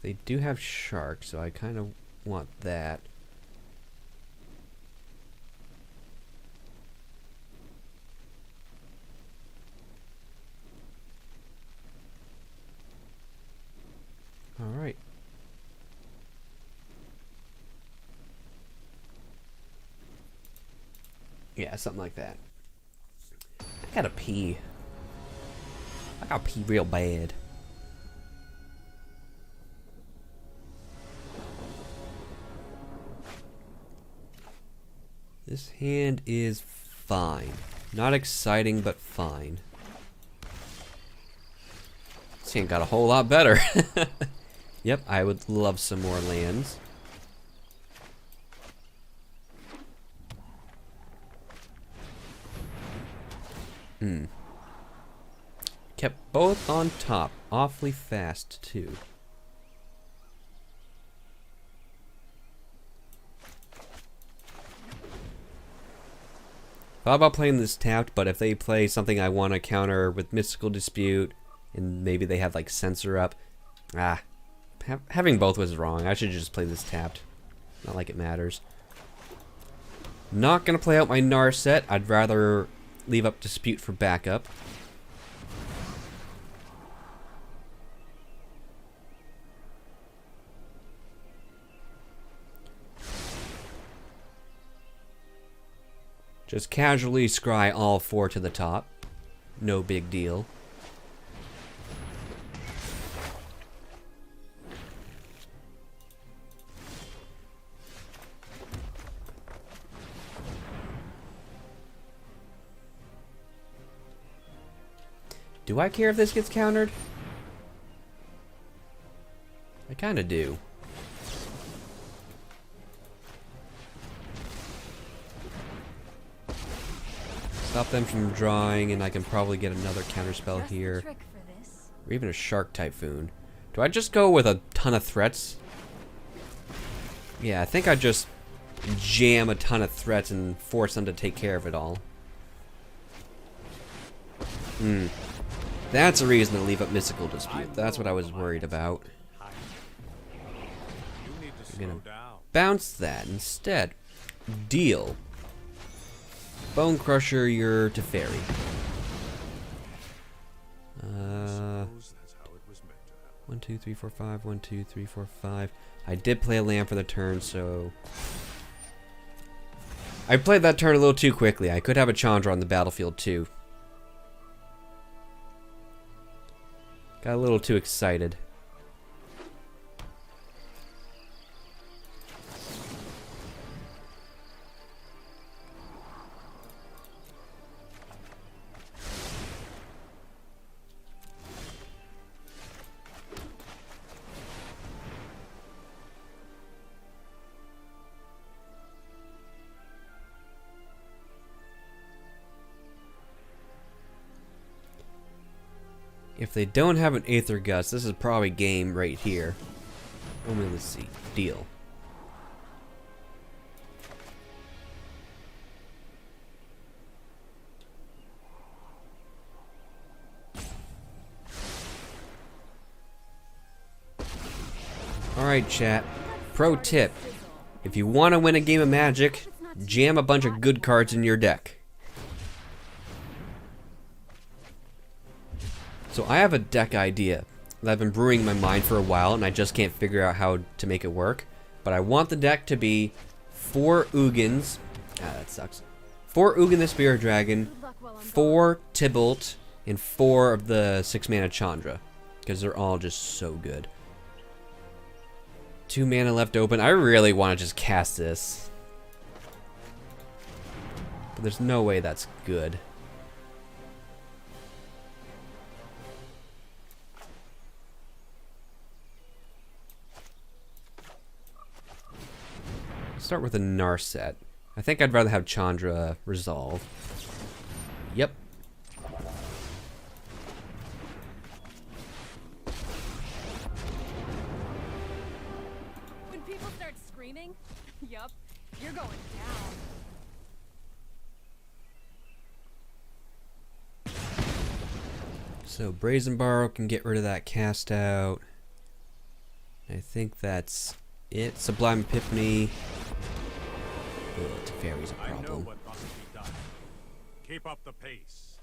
They do have Shark, so I kind of want that. Alright. Yeah, something like that. I gotta pee. I gotta pee real bad. This hand is fine. Not exciting, but fine. This hand got a whole lot better. Yep, I would love some more lands. Kept both on top. Awfully fast, too. Thought about playing this tapped, but if they play something I want to counter with Mystical Dispute, and maybe they have like Censor up, having both was wrong. I should just play this tapped. Not like it matters. Not gonna play out my Narset. I'd rather leave up Dispute for backup. Just casually scry all 4 to the top. No big deal. Do I care if this gets countered? I kinda do. Stop them from drawing, and I can probably get another counterspell here. Or even a Shark Typhoon. Do I just go with a ton of threats? Yeah, I think I just jam a ton of threats and force them to take care of it all. That's a reason to leave up Mystical Dispute. That's what I was worried about. I'm gonna Slow down. bounce that instead. Deal. Bonecrusher your Teferi. Suppose that's how it was meant to happen. 1, 2, 3, 4, 5. 1, 2, 3, 4, 5. I did play a land for the turn, so I played that turn a little too quickly. I could have a Chandra on the battlefield too. Got a little too excited. If they don't have an Aether Gust, this is probably game right here. Let's see. Deal. Alright, chat. Pro tip. If you want to win a game of Magic, jam a bunch of good cards in your deck. So I have a deck idea that I've been brewing in my mind for a while, and I just can't figure out how to make it work. But I want the deck to be 4 Ugins. That sucks. 4 Ugin the Spirit Dragon, 4 Tibalt, and 4 of the 6-mana Chandra. Because they're all just so good. 2 mana left open. I really want to just cast this. But there's no way that's good. Start with a Narset. I think I'd rather have Chandra resolve. Yep. When people start screaming, yup, you're going down. So Brazen Borrower can get rid of that cast out. I think that's it. Sublime Epiphany. Ugh, Teferi's a I know problem. what must be done. Keep up the pace.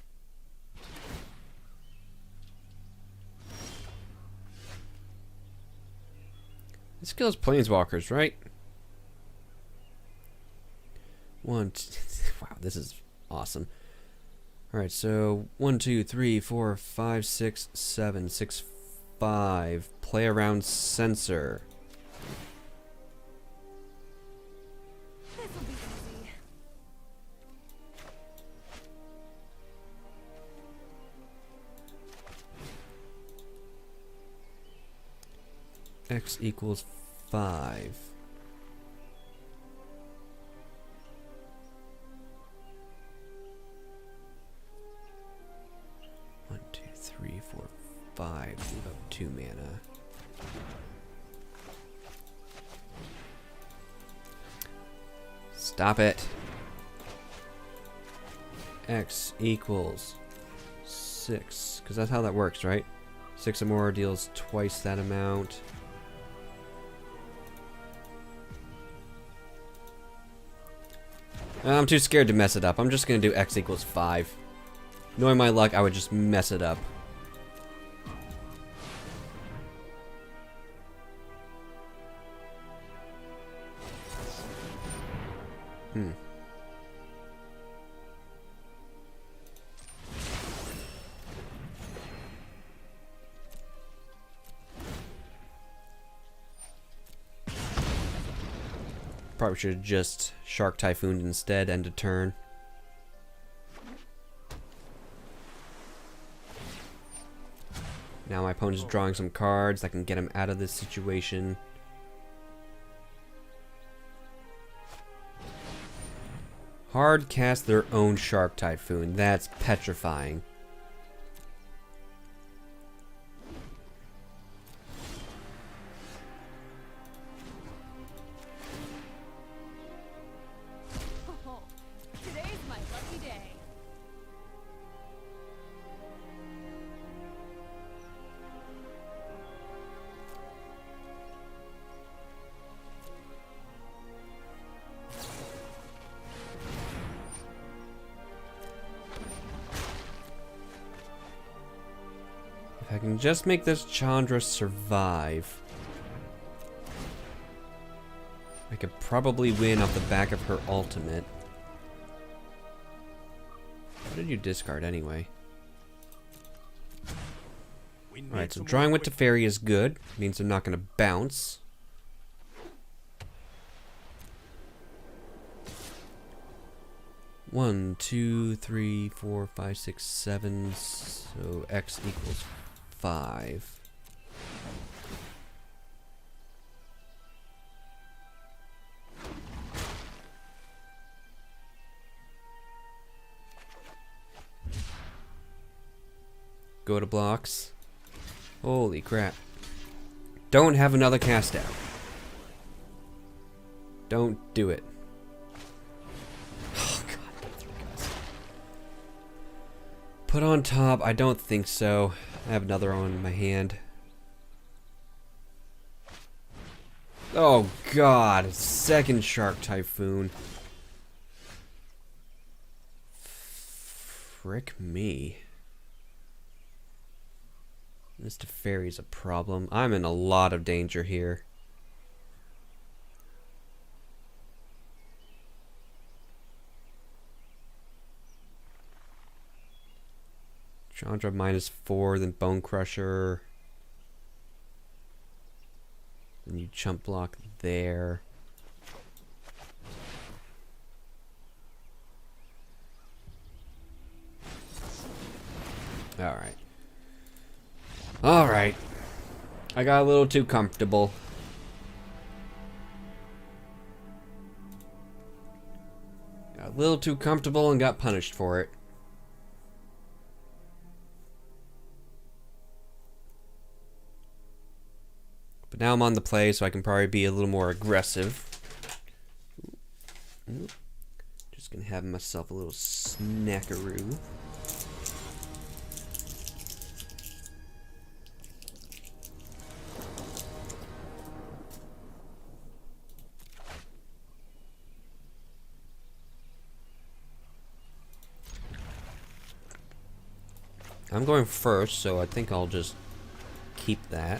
This kills Planeswalkers, right? Wow, this is awesome. Alright, so 1, 2, 3, 4, 5, 6, 7, 6, 5. Play around Censor. This'll be easy. X equals 5. One, 2, 3, 4, 5. Leave up 2 mana. Stop it. X equals 6. Because that's how that works, right? 6 or more deals twice that amount. I'm too scared to mess it up. I'm just going to do X equals 5. Knowing my luck, I would just mess it up. Probably should have just Shark Typhooned instead, end of turn. Now my opponent's drawing some cards that can get him out of this situation. Hard cast their own Shark Typhoon. That's petrifying. Oh, today's my lucky day. I can just make this Chandra survive, I could probably win off the back of her ultimate. What did you discard anyway? Alright, so drawing with Teferi is good. Means they're not going to bounce. One, two, three, four, five, six, seven. So X equals 5. Go to blocks. Holy crap. Don't have another cast out. Don't do it. Oh god. Put on top, I don't think so. I have another one in my hand. Oh god, second Shark Typhoon. Frick me. This Teferi's a problem. I'm in a lot of danger here. Chandra -4, then Bonecrusher. Then you chump block there. Alright. Alright. I got a little too comfortable. Got a little too comfortable and got punished for it. But now I'm on the play, so I can probably be a little more aggressive. Just gonna have myself a little snackaroo. I'm going first, so I think I'll just keep that.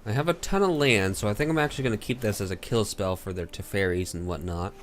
I have a ton of land, so I think I'm actually going to keep this as a kill spell for their Teferis and whatnot.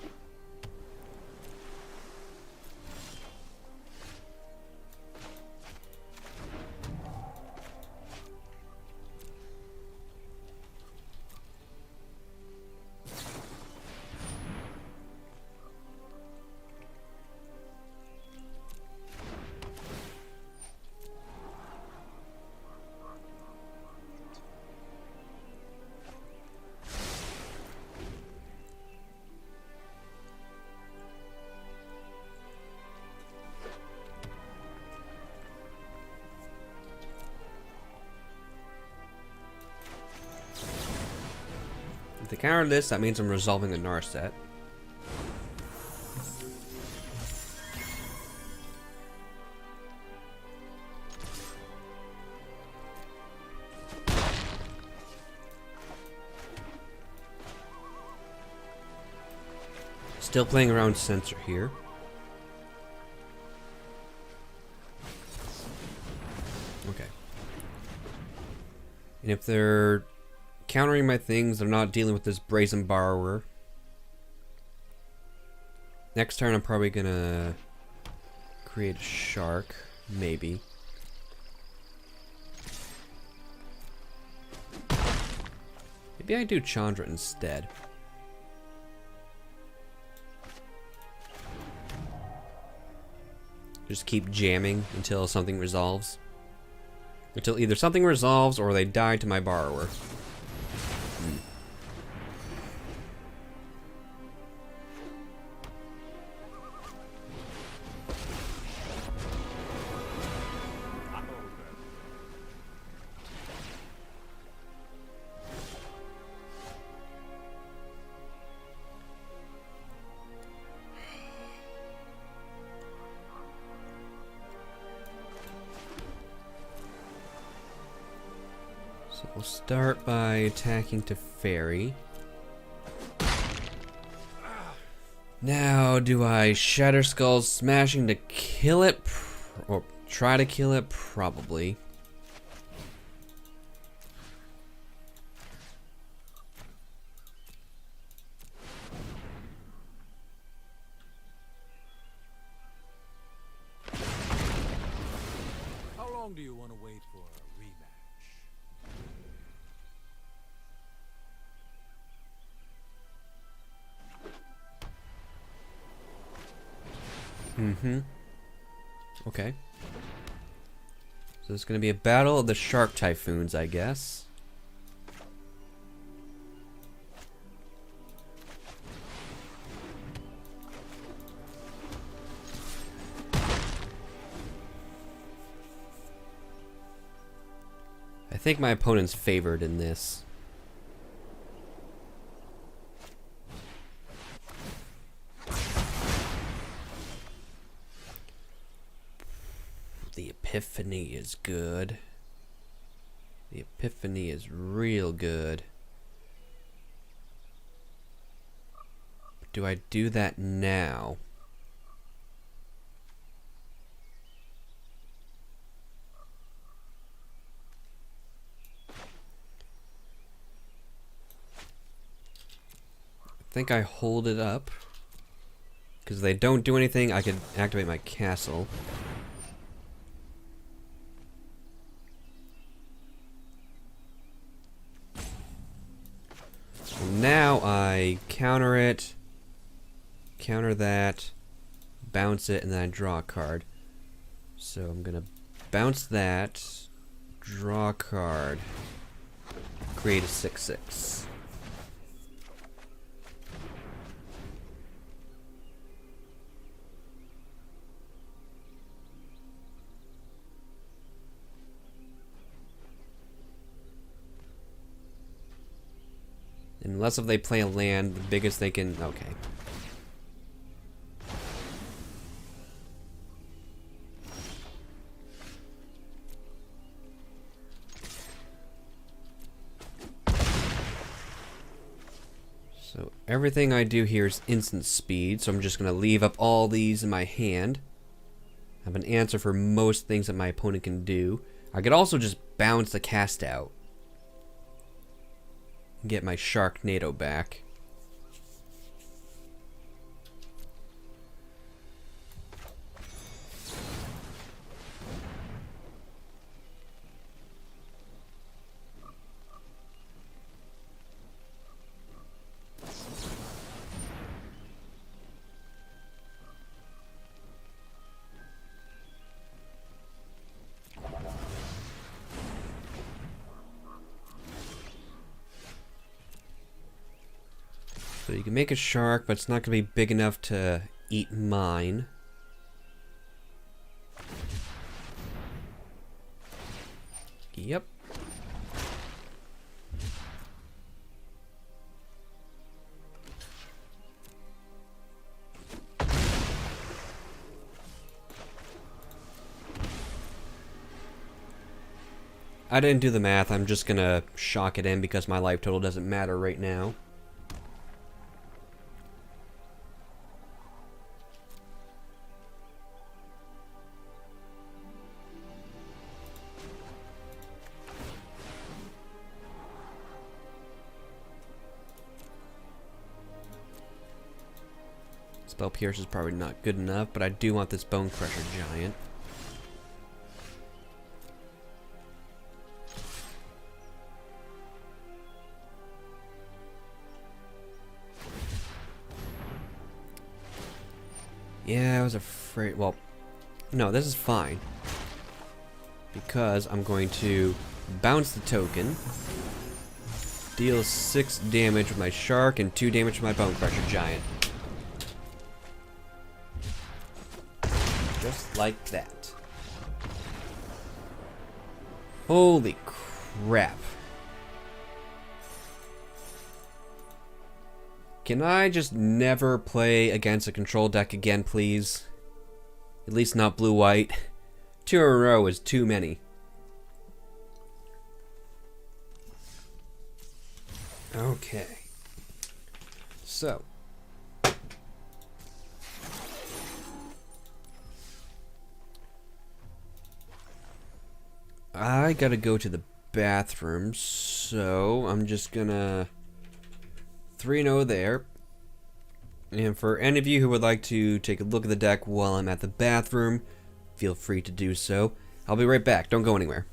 If they counter this, that means I'm resolving the Narset. Still playing around Censor here. Okay. And if they're countering my things, they're not dealing with this Brazen Borrower. Next turn I'm probably gonna create a Shark, maybe. Maybe I do Chandra instead. Just keep jamming until something resolves. Until either something resolves or they die to my borrower. So we'll start by attacking to Fairy. Now, do I Shatterskull Smashing to kill it? Or try to kill it? Probably. How long do you want to wait for a rematch? Okay. So it's going to be a battle of the Shark Typhoons, I guess. I think my opponent's favored in this. The Epiphany is good. The Epiphany is real good. Do I do that now? I think I hold it up. Because if they don't do anything, I could activate my castle. Now I counter it, counter that, bounce it, and then I draw a card. So I'm gonna bounce that, draw a card, create a 6/6. Unless if they play a land, the biggest they can... Okay. So everything I do here is instant speed, so I'm just going to leave up all these in my hand. I have an answer for most things that my opponent can do. I could also just bounce the cast out. Get my Sharknado back. So you can make a shark, but it's not going to be big enough to eat mine. Yep. I didn't do the math, I'm just gonna shock it in because my life total doesn't matter right now. Spell Pierce is probably not good enough, but I do want this Bonecrusher Giant. Yeah, I was afraid. Well, no, this is fine. Because I'm going to bounce the token, deal 6 damage with my Shark, and 2 damage with my Bonecrusher Giant. Just like that. Holy crap. Can I just never play against a control deck again, please? At least not blue-white. 2 in a row is too many. Okay. So. I gotta go to the bathroom, so I'm just gonna 3-0 there. And for any of you who would like to take a look at the deck while I'm at the bathroom, feel free to do so. I'll be right back. Don't go anywhere.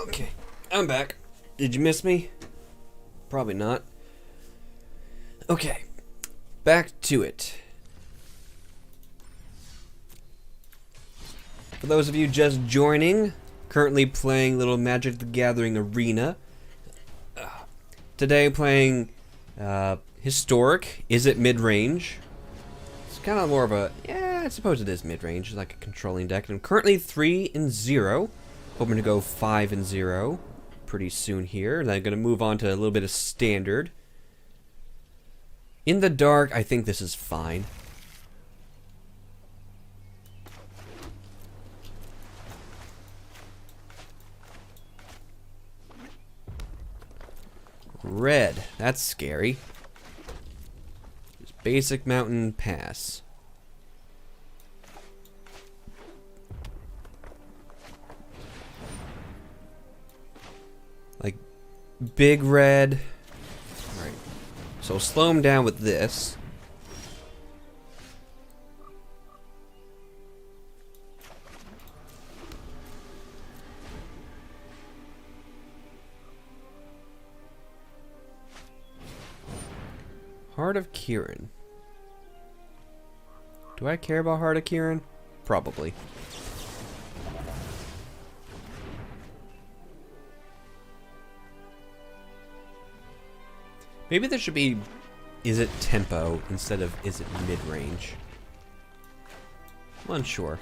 Okay, I'm back. Did you miss me? Probably not. Okay, back to it. For those of you just joining, currently playing little Magic the Gathering Arena. Today playing Historic, Izzet Midrange. It's kind of more of a, yeah, I suppose it is mid-range, like a controlling deck. And I'm currently 3-0. Hoping to go 5-0 pretty soon here. And I'm going to move on to a little bit of standard. In the dark, I think this is fine. Red, that's scary. Just basic mountain pass. Like, big red. Alright. So slow him down with this. Heart of Kiran. Do I care about Heart of Kiran? Probably. Maybe there should be Izzet tempo instead of Izzet mid-range. I'm unsure.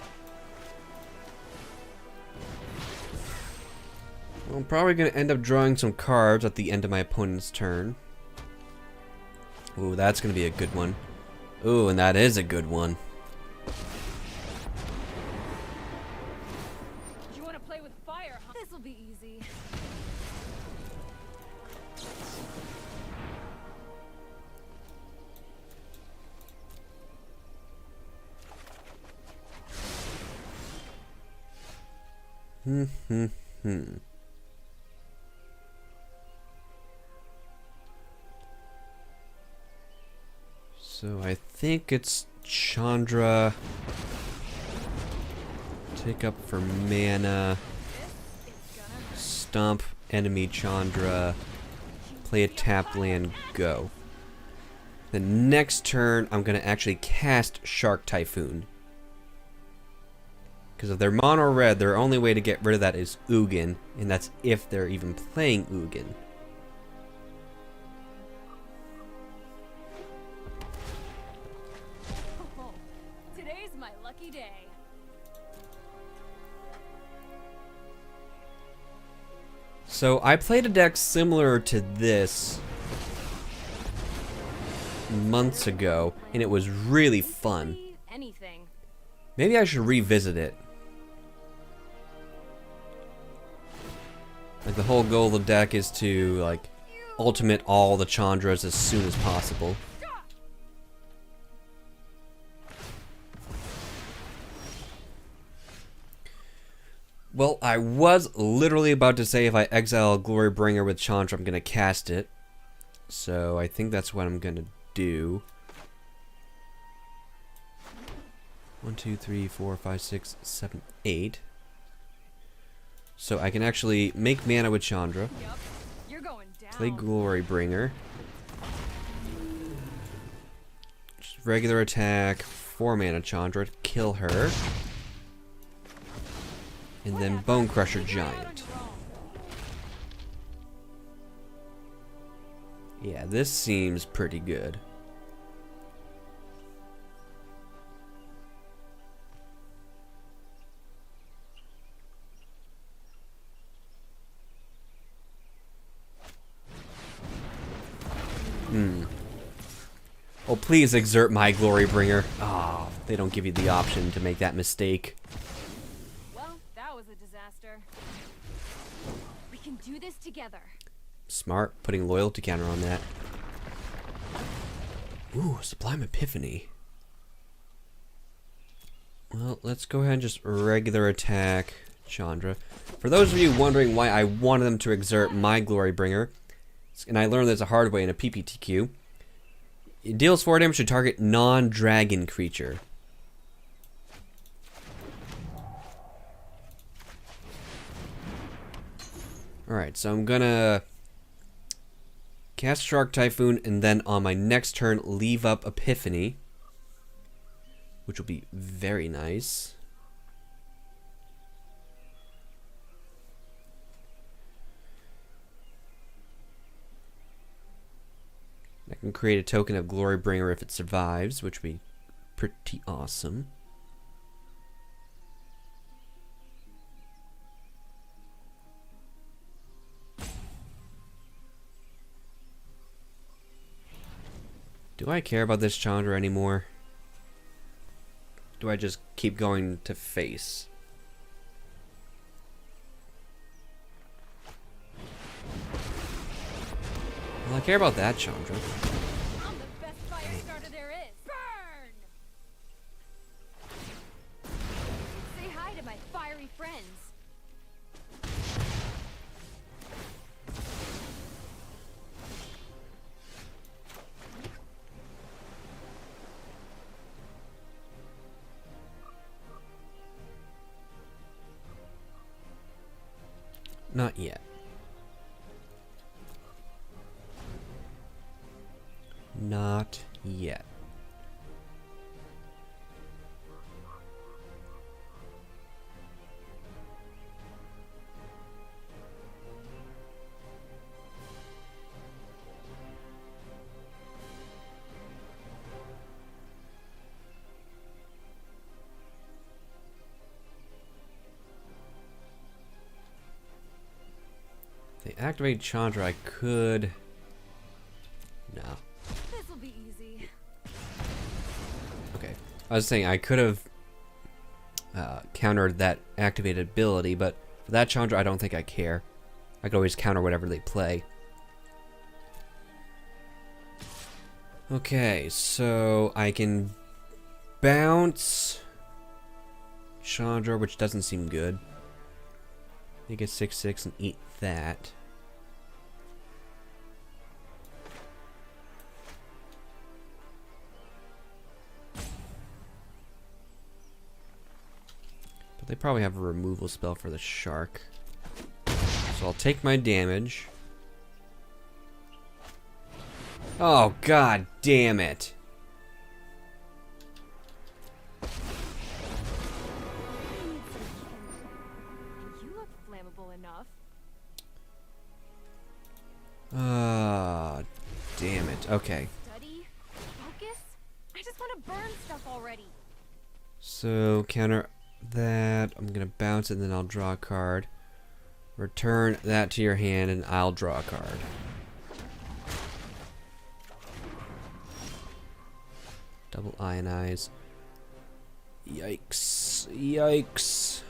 Well, I'm probably going to end up drawing some cards at the end of my opponent's turn. Ooh, that's going to be a good one. Ooh, and that is a good one. You want to play with fire, huh? This'll be easy. So I think it's Chandra. Take up for mana. Stomp enemy Chandra. Play a tap land, go. The next turn, I'm going to actually cast Shark Typhoon. Because if they're mono red, their only way to get rid of that is Ugin, and that's if they're even playing Ugin. Oh, today's my lucky day. So I played a deck similar to this months ago, and it was really fun. Anything. Maybe I should revisit it. Like, the whole goal of the deck is to, like, ultimate all the Chandras as soon as possible. Well, I was literally about to say if I exile Glorybringer with Chandra, I'm going to cast it. So I think that's what I'm going to do. 1, 2, 3, 4, 5, 6, 7, 8. So I can actually make mana with Chandra. Yep. You're going down. Play Glorybringer. Just regular attack, 4 mana Chandra, kill her. And then Bonecrusher Giant. Yeah, this seems pretty good. Oh, please exert my Glorybringer. Oh, they don't give you the option to make that mistake. Well, that was a disaster. We can do this together. Smart, putting loyalty counter on that. Ooh, Sublime Epiphany. Well, let's go ahead and just regular attack Chandra. For those of you wondering why I wanted them to exert my Glorybringer, and I learned this a hard way in a PPTQ, it deals 4 damage to target non-dragon creature. Alright, so I'm gonna cast Shark Typhoon, and then on my next turn, leave up Epiphany, which will be very nice. I can create a token of Glorybringer if it survives, which would be pretty awesome. Do I care about this Chandra anymore? Do I just keep going to face? Well, I care about that Chandra. I'm the best fire starter there is. Burn! Say hi to my fiery friends. Not yet. Not yet. If they activate Chandra, I could... No. This'll be easy. Okay. I was saying I could have countered that activated ability, but for that Chandra, I don't think I care. I could always counter whatever they play. Okay, so I can bounce Chandra, which doesn't seem good. Make it 6/6 and eat that. But they probably have a removal spell for the shark. So I'll take my damage. Oh, god damn it. I need some kindling. You look flammable enough. Ah, damn it. Okay. Study? Focus? I just want to burn stuff already. So, counter that. I'm gonna bounce it, and then I'll draw a card. Return that to your hand, and I'll draw a card. Double Ionize. Yikes. Yikes.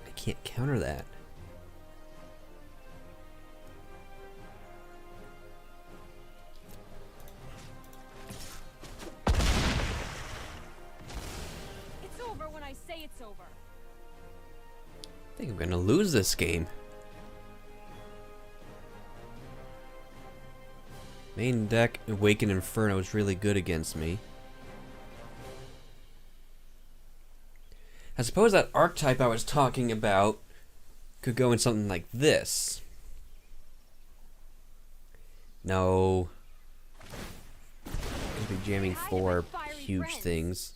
I can't counter that. It's over when I say it's over. I think I'm gonna lose this game. Main deck, Awakened Inferno is really good against me. I suppose that archetype I was talking about could go in something like this. No. Could be jamming 4 huge things.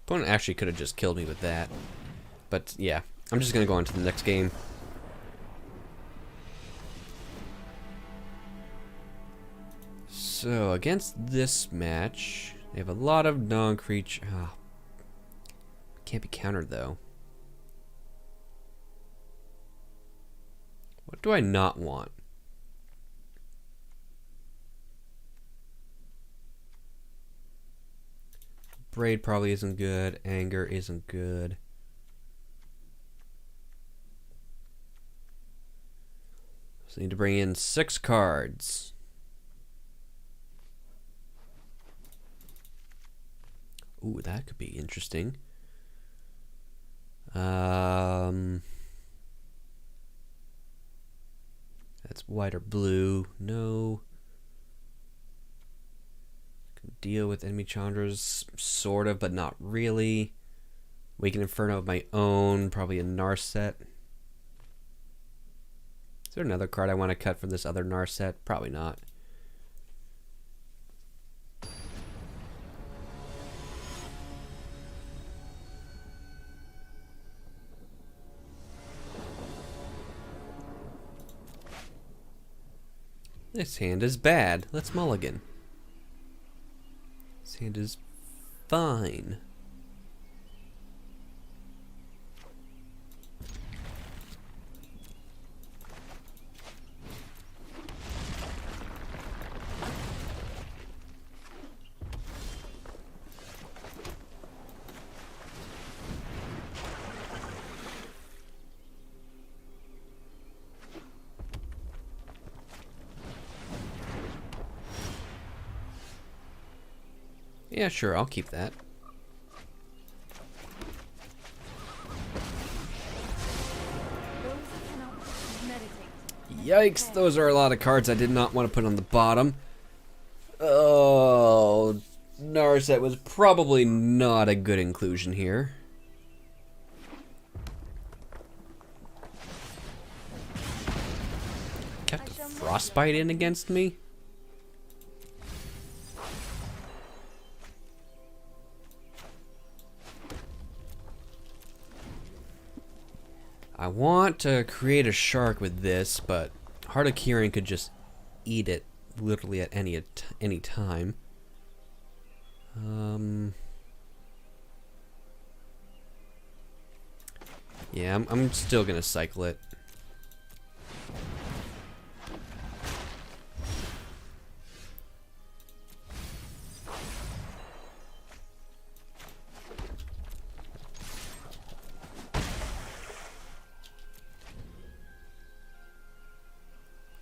Opponent actually could have just killed me with that. But yeah, I'm just gonna go on to the next game. So against this match, they have a lot of non-creature. Oh, can't be countered though. What do I not want? Braid probably isn't good. Anger isn't good. So I need to bring in 6 cards. Ooh, that could be interesting. That's white or blue. No. Can deal with enemy Chandras, sort of, but not really. Awakened Inferno of my own, probably a Narset. Is there another card I want to cut for this other Narset? Probably not. This hand is bad. Let's mulligan. This hand is fine. Yeah, sure, I'll keep that. Yikes, those are a lot of cards I did not want to put on the bottom. Oh, Narset was probably not a good inclusion here. Kept a Frostbite in against me? I want to create a shark with this, but Heart of Kieran could just eat it literally at any time. Yeah, I'm still gonna cycle it.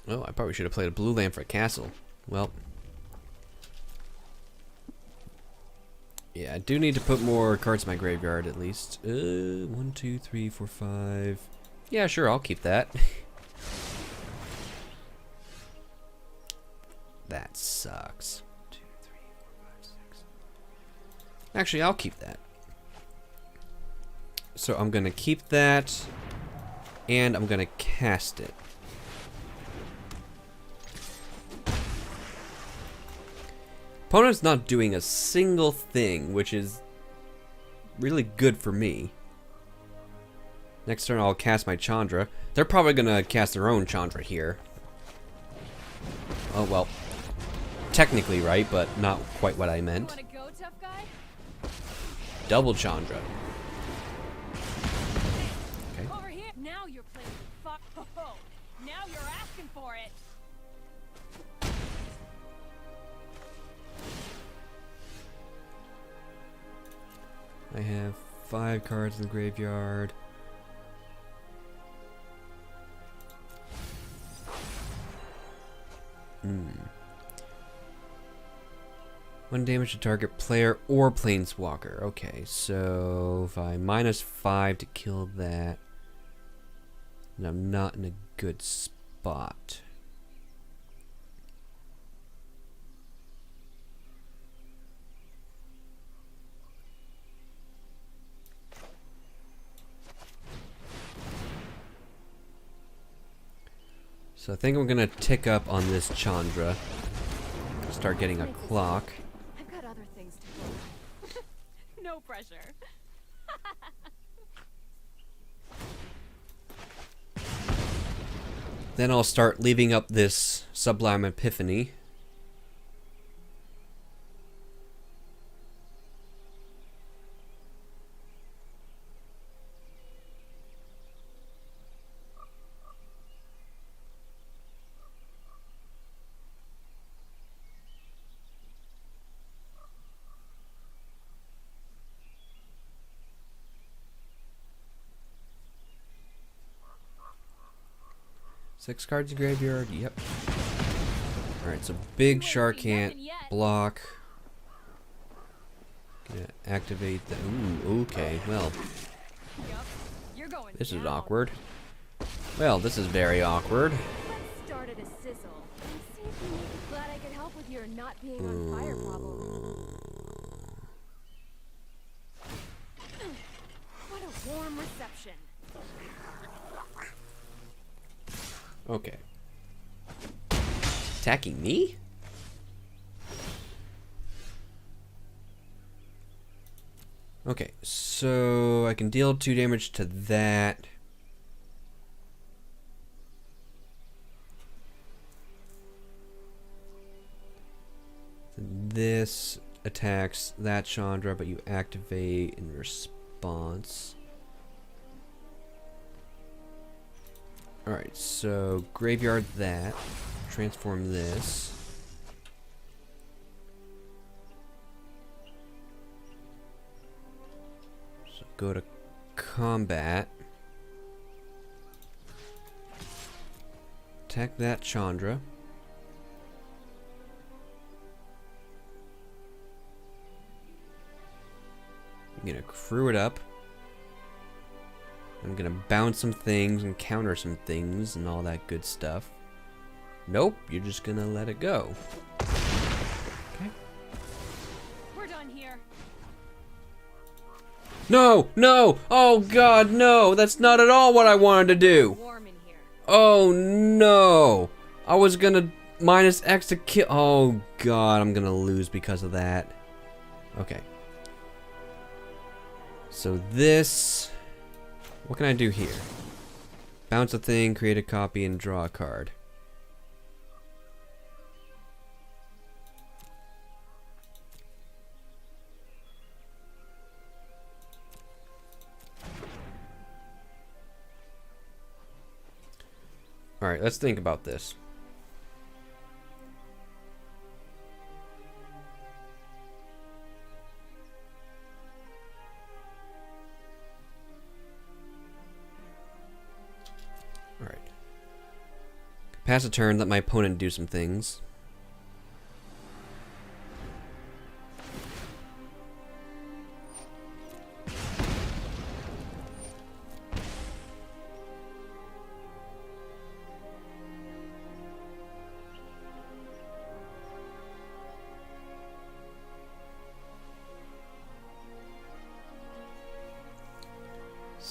Oh, I probably should have played a blue land for a castle. Well. Yeah, I do need to put more cards in my graveyard at least. 1, 2, 3, 4, 5. Yeah, sure, I'll keep that. That sucks. 2, 3, 4, 5, 6. Actually, I'll keep that. So I'm gonna keep that, and I'm gonna cast it. Opponent's not doing a single thing, which is really good for me. Next turn I'll cast my Chandra. They're probably gonna cast their own Chandra here. Oh well. Technically right, but not quite what I meant. Wanna go, tough guy? Double Chandra. Okay. Over here. Now you're playing fuck. Oh, now you're asking for it. I have 5 cards in the graveyard. One damage to target player or planeswalker. Okay, so if I -5 to kill that, then I'm not in a good spot. So I think I'm gonna tick up on this Chandra. Start getting a clock. I've got other things to do. No pressure. Then I'll start leaving up this Sublime Epiphany. Six cards in graveyard, yep. Alright, so big Shark can't block. Gonna activate the. Ooh, okay, well. Yup. You're going This is down. awkward. Well, this is very awkward. Let's start at a sizzle and see if you make it. Glad I could help with your not being on fire problem. What a warm reception. Okay. Attacking me? Okay, so I can deal 2 damage to that. This attacks that Chandra, but you activate in response. Alright, so graveyard that. Transform this. So go to combat. Attack that Chandra. I'm gonna crew it up. I'm gonna bounce some things and counter some things and all that good stuff. Nope, you're just gonna let it go. Okay. We're done here. No! No! Oh god, no! That's not at all what I wanted to do! Warm in here. Oh no! I was gonna -X to kill. Oh god, I'm gonna lose because of that. Okay. So this. What can I do here? Bounce a thing, create a copy, and draw a card. Alright, let's think about this. Alright. Pass a turn, let my opponent do some things.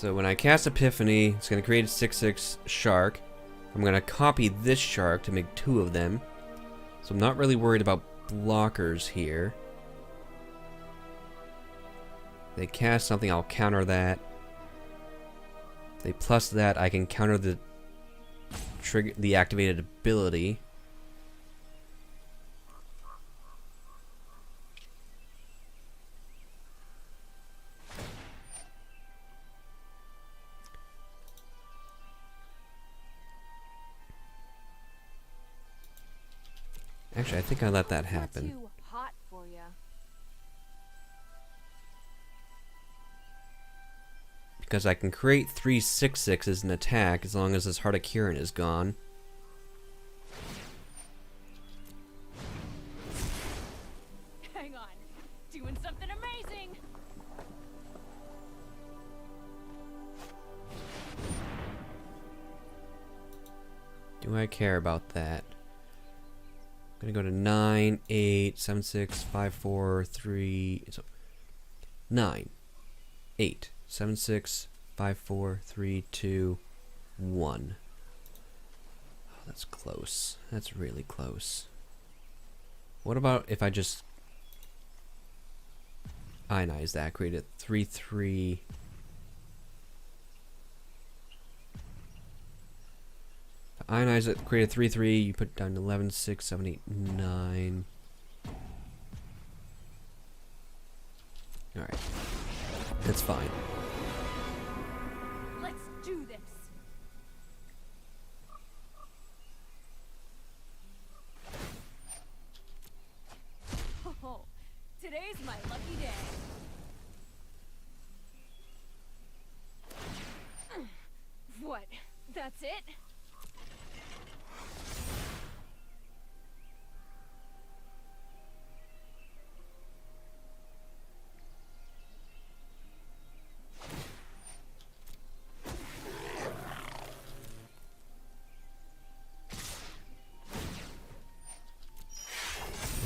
So when I cast Epiphany, it's going to create a 6/6 shark. I'm going to copy this shark to make 2 of them. So I'm not really worried about blockers here. They cast something, I'll counter that. They plus that, I can counter the trigger, the activated ability. Actually, I think I let that happen. Too hot for ya. Because I can create 3 6/6s in attack as long as this Heart of Kirin is gone. Hang on. Doing something amazing. Do I care about that? I'm gonna go to 9, 8, 7, 6, 5, 4, 3. So 9, 8, 7, 6, 5, 4, 3, 2, 1. Oh, that's close. That's really close. What about if I just Ionize that, create a 3/3. Ionize it, create a 3/3, you put down 11, 6, 7, 8, 9. Alright. That's fine. Let's do this. Oh, today's my lucky day. What? That's it?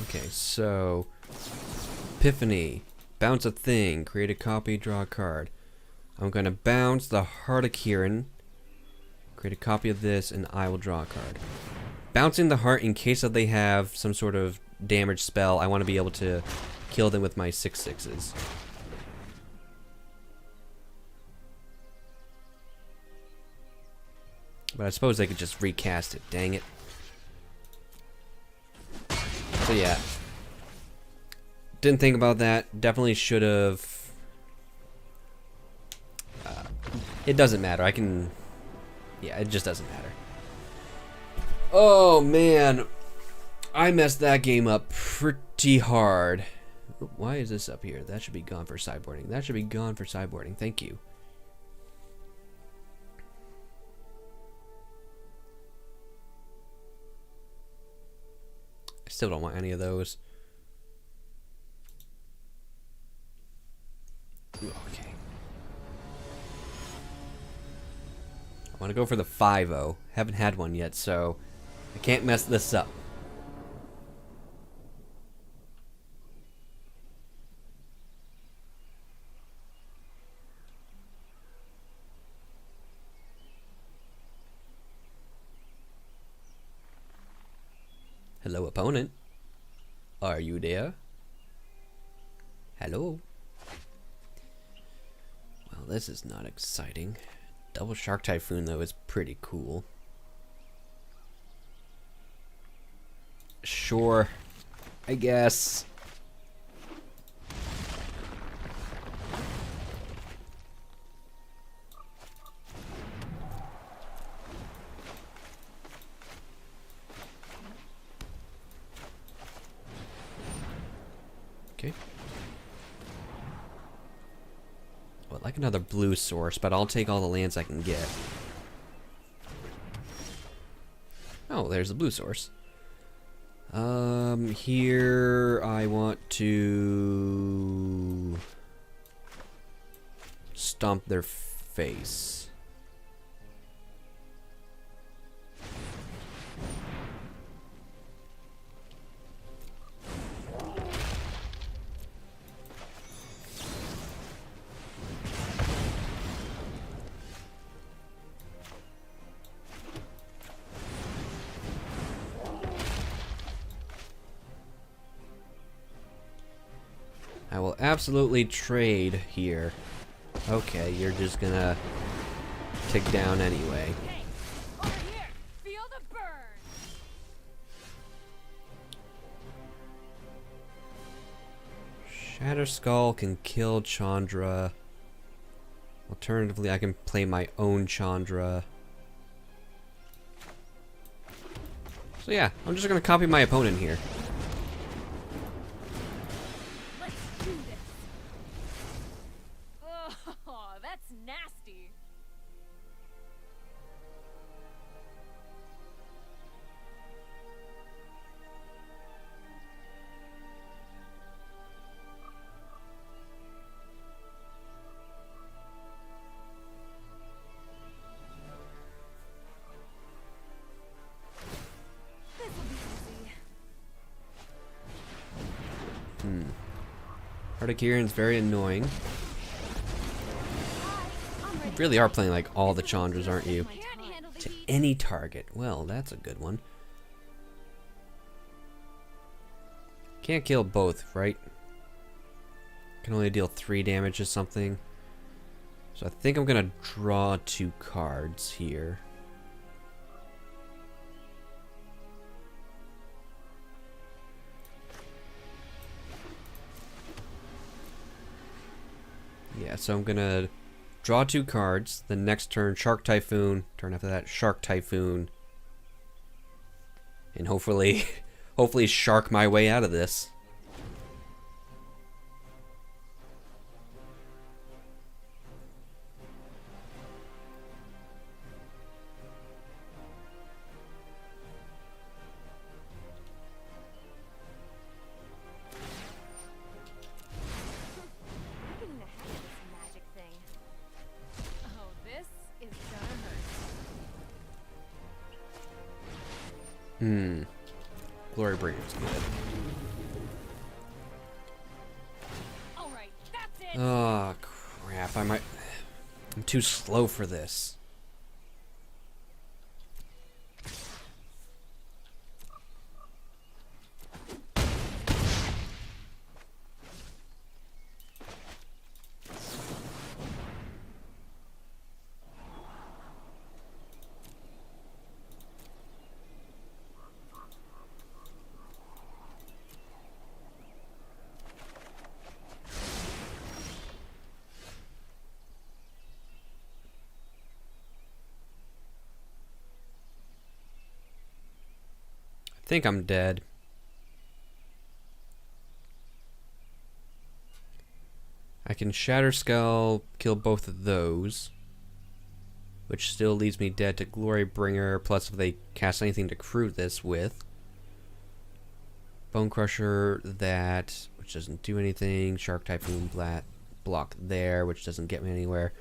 Okay, so Epiphany, bounce a thing, create a copy, draw a card. I'm gonna bounce the Heart of Kirin, create a copy of this, and I will draw a card. Bouncing the heart in case that they have some sort of damage spell, I want to be able to kill them with my 6/6s. But I suppose they could just recast it, dang it. So yeah, didn't think about that. Definitely should have. It doesn't matter. I can. Yeah, it just doesn't matter. Oh man, I messed that game up pretty hard. Why is this up here? That should be gone for sideboarding. That should be gone for sideboarding. Thank you. I still don't want any of those. Ooh, okay. I want to go for the 5-0. Haven't had one yet, so I can't mess this up. Hello, opponent. Are you there? Hello. Well, this is not exciting. Double Shark Typhoon, though, is pretty cool. Sure. I guess. Okay. Well, I'd like another blue source, but I'll take all the lands I can get. Oh, there's the blue source. Here I want to stomp their face. I will absolutely trade here. Okay, you're just gonna tick down anyway. Hey, over here! Feel the burn! Shatterskull can kill Chandra. Alternatively, I can play my own Chandra. So yeah, I'm just gonna copy my opponent here. Let's do this! Oh, that's nasty! Kieran's very annoying. You really are playing like all the Chandras, aren't you? To any target. Well, that's a good one. Can't kill both, right? Can only deal 3 damage or something. So I think I'm gonna draw 2 cards here. Yeah, so I'm gonna draw 2 cards. The next turn, Shark Typhoon. Turn after that, Shark Typhoon. And hopefully, hopefully shark my way out of this. Glorybringer's good. Alright, that's it! Oh, crap. I'm too slow for this. I think I'm dead. I can Shatterskull, kill both of those, which still leaves me dead to Glorybringer, plus if they cast anything to crew this with. Bonecrusher, that, which doesn't do anything. Shark Typhoon, block there, which doesn't get me anywhere.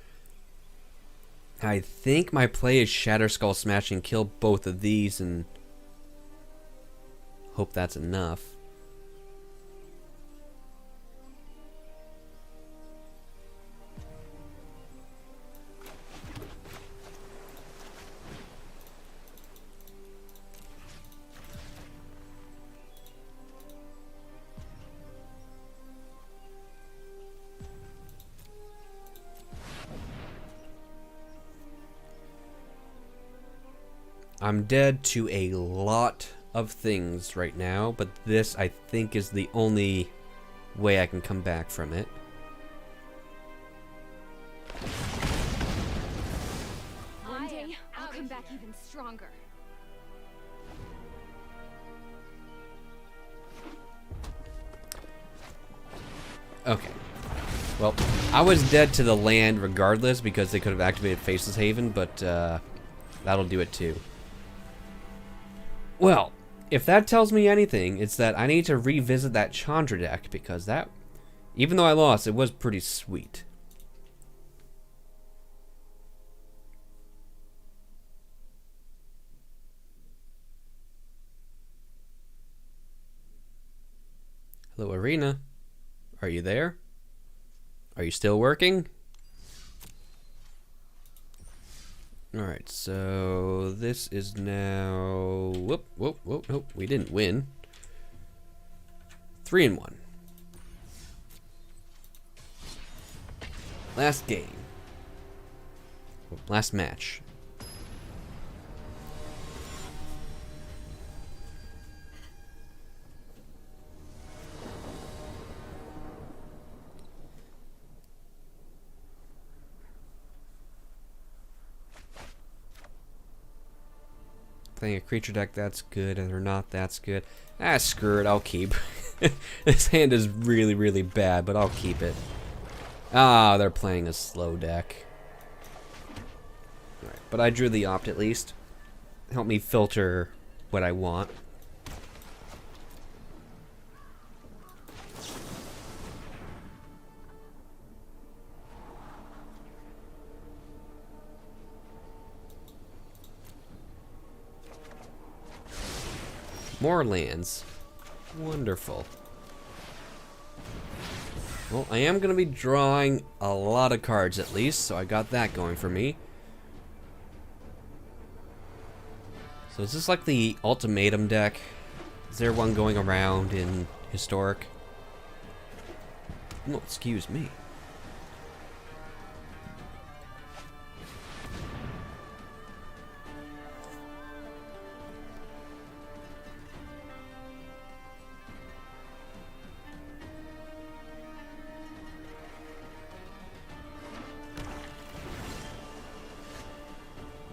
I think my play is Shatterskull Smashing, kill both of these, and hope that's enough. I'm dead to a lot of things right now, but this I think is the only way I can come back from it. One day, I'll come back even stronger. Okay. Well, I was dead to the land regardless because they could have activated Faceless Haven, but that'll do it too. Well, if that tells me anything, it's that I need to revisit that Chandra deck, because that, even though I lost, it was pretty sweet. Hello, Arena. Are you there? Are you still working? Alright, so this is now... Whoop, nope, we didn't win. 3-1. last game. Last match. Playing a creature deck, that's good, and they're not, that's good. Ah, screw it, I'll keep. This hand is really, really bad, but I'll keep it. Ah, they're playing a slow deck. Alright, but I drew the opt at least. Help me filter what I want. More lands. Wonderful. Well, I am going to be drawing a lot of cards at least, so I got that going for me. So is this like the ultimatum deck? Is there one going around in Historic? Oh, excuse me.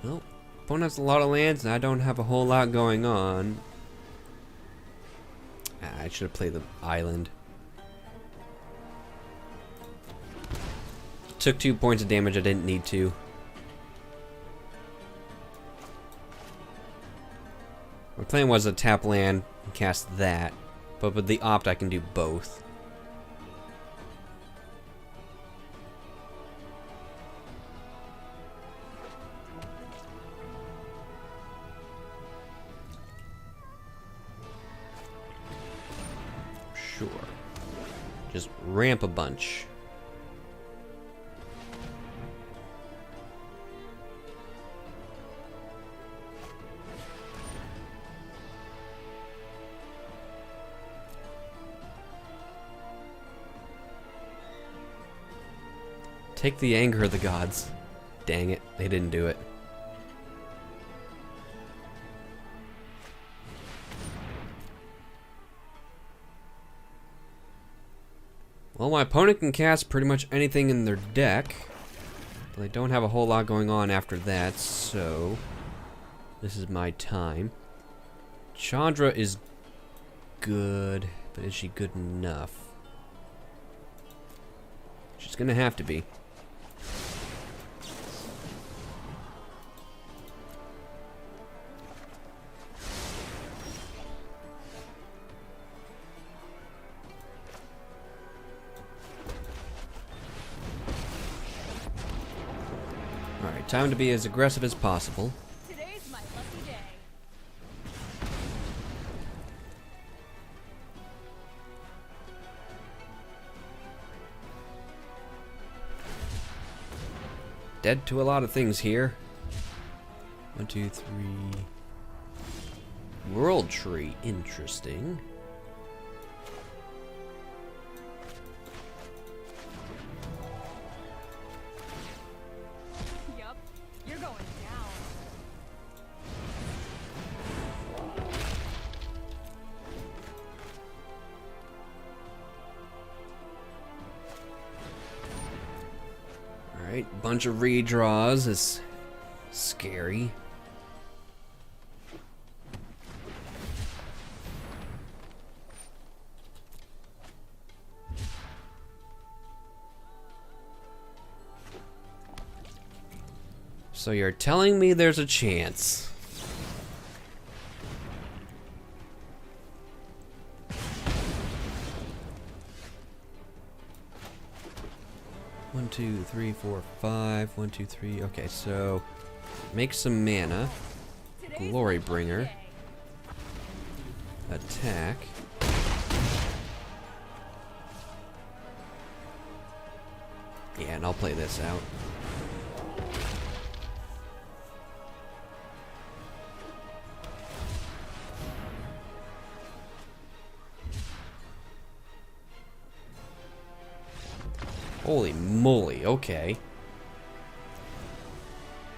Well, opponent has a lot of lands and I don't have a whole lot going on. I should have played the island. Took 2 points of damage I didn't need to. My plan was to tap land and cast that, but with the opt I can do both. Sure. Just ramp a bunch. Take the anger of the gods. Dang it, they didn't do it. Well, my opponent can cast pretty much anything in their deck, but they don't have a whole lot going on after that, so this is my time. Chandra is good, but is she good enough? She's gonna have to be. Alright, time to be as aggressive as possible. Today's my lucky day. Dead to a lot of things here. 1, 2, 3. World Tree, interesting. Yup, you're going down. Alright, bunch of redraws is scary. So you're telling me there's a chance. One, 2, 3, 4, 5. 1, 2, 3. Okay, so make some mana. Today's Glorybringer. my lucky day. Attack. Yeah, and I'll play this out. Holy moly, okay.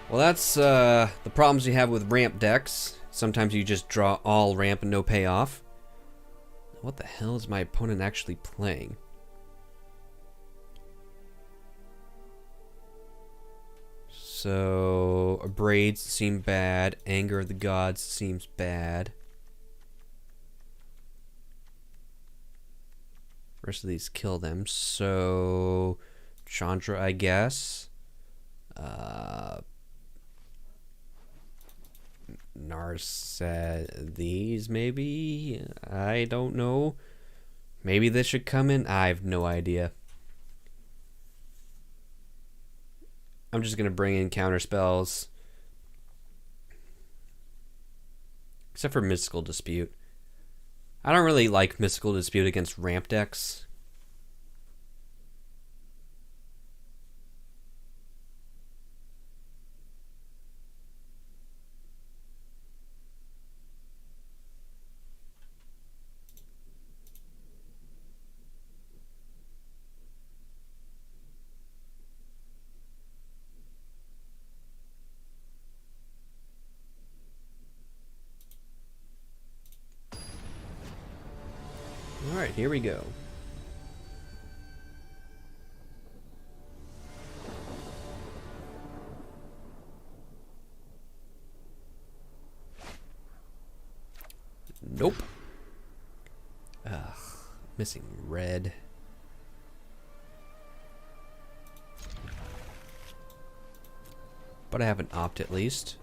Well, that's the problems you have with ramp decks. Sometimes you just draw all ramp and no payoff. What the hell is my opponent actually playing? So, Abrades seem bad. Anger of the Gods seems bad. Rest of these kill them. So, Chandra, I guess. Narset, these maybe? I don't know. Maybe this should come in? I have no idea. I'm just going to bring in counter spells. Except for Mystical Dispute. I don't really like Mystical Dispute against ramp decks. Alright, here we go. Nope. Ugh, missing red. But I have an opt at least.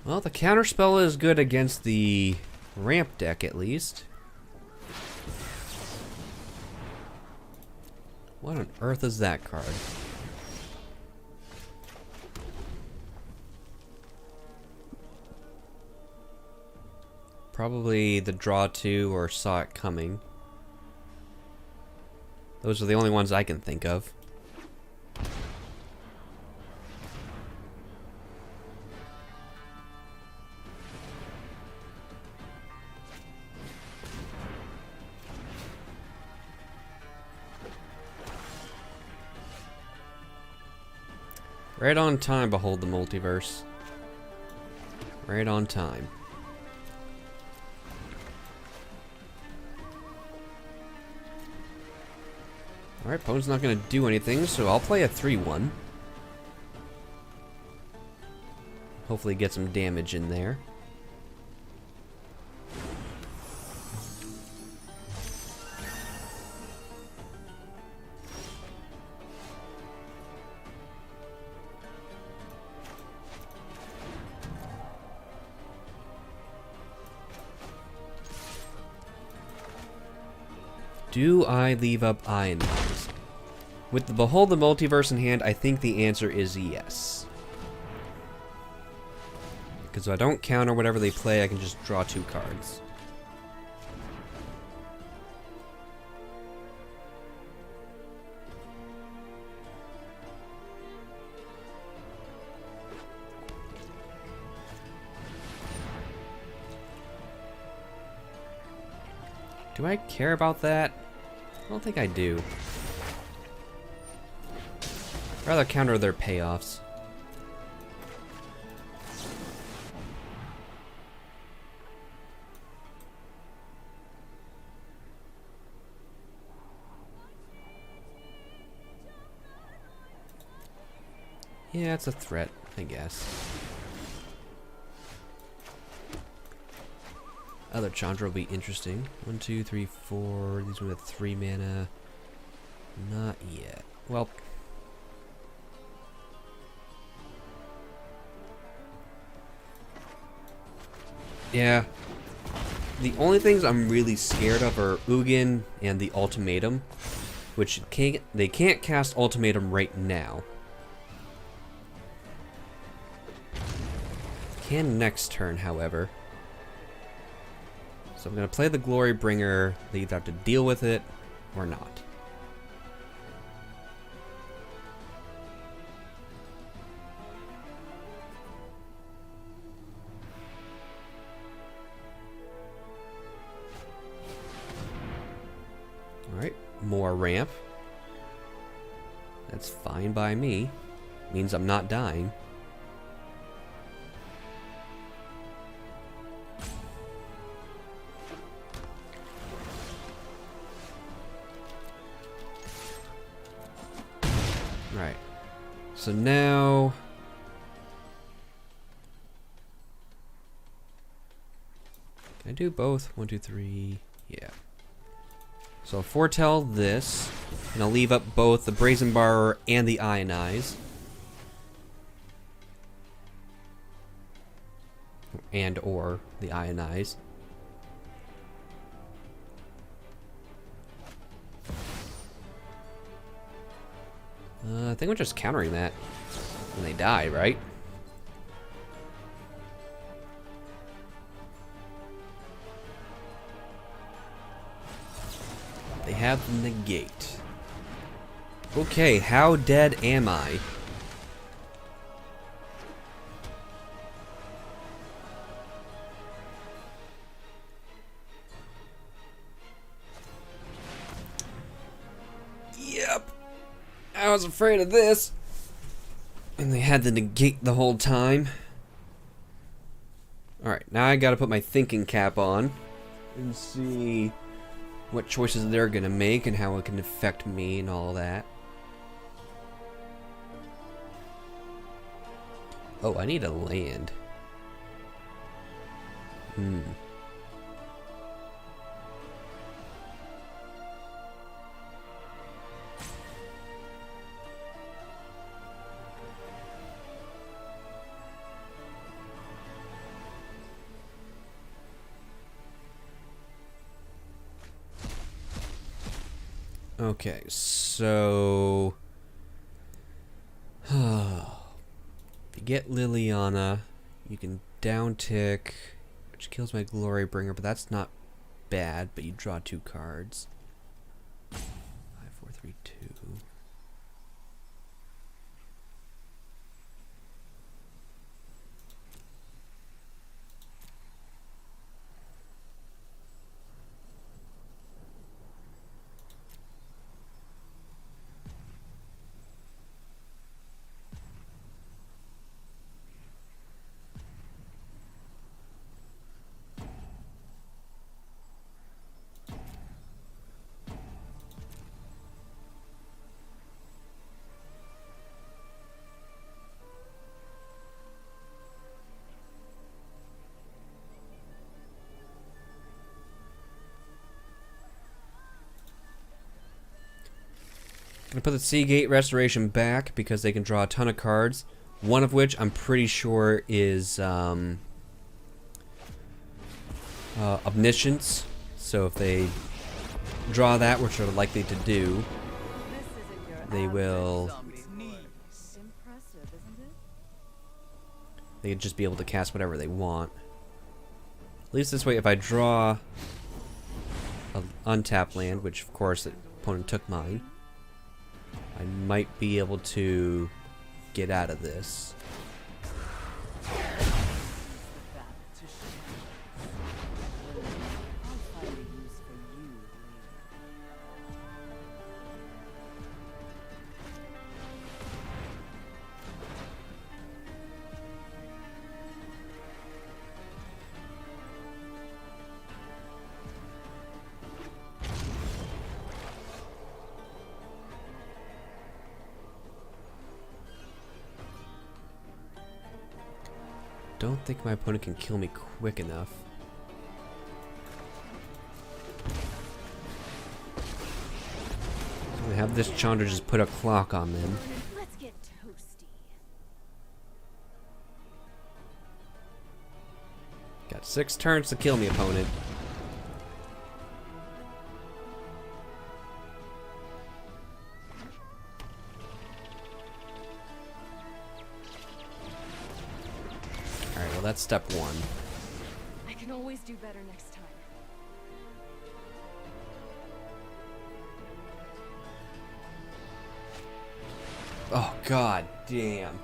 Well, the counterspell is good against the ramp deck, at least. What on earth is that card? Probably the draw two or saw it coming. Those are the only ones I can think of. Right on time, Behold the Multiverse. Right on time. Alright, opponent's not going to do anything, so I'll play a 3-1. Hopefully get some damage in there. Do I leave up Ionize? With the Behold the Multiverse in hand, I think the answer is yes. Because if I don't counter whatever they play, I can just draw 2 cards. Do I care about that? I don't think I do. I'd rather counter their payoffs. Yeah, it's a threat, I guess. Other Chandra will be interesting. 1, 2, 3, 4. These one with 3 mana. Not yet. Well. Yeah. The only things I'm really scared of are Ugin and the Ultimatum, which they can't cast Ultimatum right now. Can next turn, however. So I'm going to play the Glorybringer. They either have to deal with it or not. more ramp. That's fine by me. Means I'm not dying. Right. So now... Can I do both? 1, 2, 3... Yeah. So I'll foretell this, and I'll leave up both the Brazen Borrower and the Ionize. Or the Ionize. I think we're just countering that when they die, right? They have the Negate. Okay, how dead am I? Yep. I was afraid of this. And they had the Negate the whole time. Alright, now I gotta put my thinking cap on and see what choices they're gonna make and how it can affect me and all that. Oh, I need a land. Okay, so... if you get Liliana, you can downtick, which kills my Glorybringer, but that's not bad, but you draw 2 cards. 5, 4, 3, 2. Gonna put the Seagate Restoration back because they can draw a ton of cards. One of which I'm pretty sure is Omniscience. So if they draw that, which they're likely to do, they will. They could just be able to cast whatever they want. At least this way, if I draw an untapped land, which of course the opponent took mine, I might be able to get out of this. Don't think my opponent can kill me quick enough. I'm gonna have this Chandra just put a clock on them. Let's get toasty. Got 6 turns to kill me, opponent. Alright, well that's step 1. I can always do better next time. Oh god damn.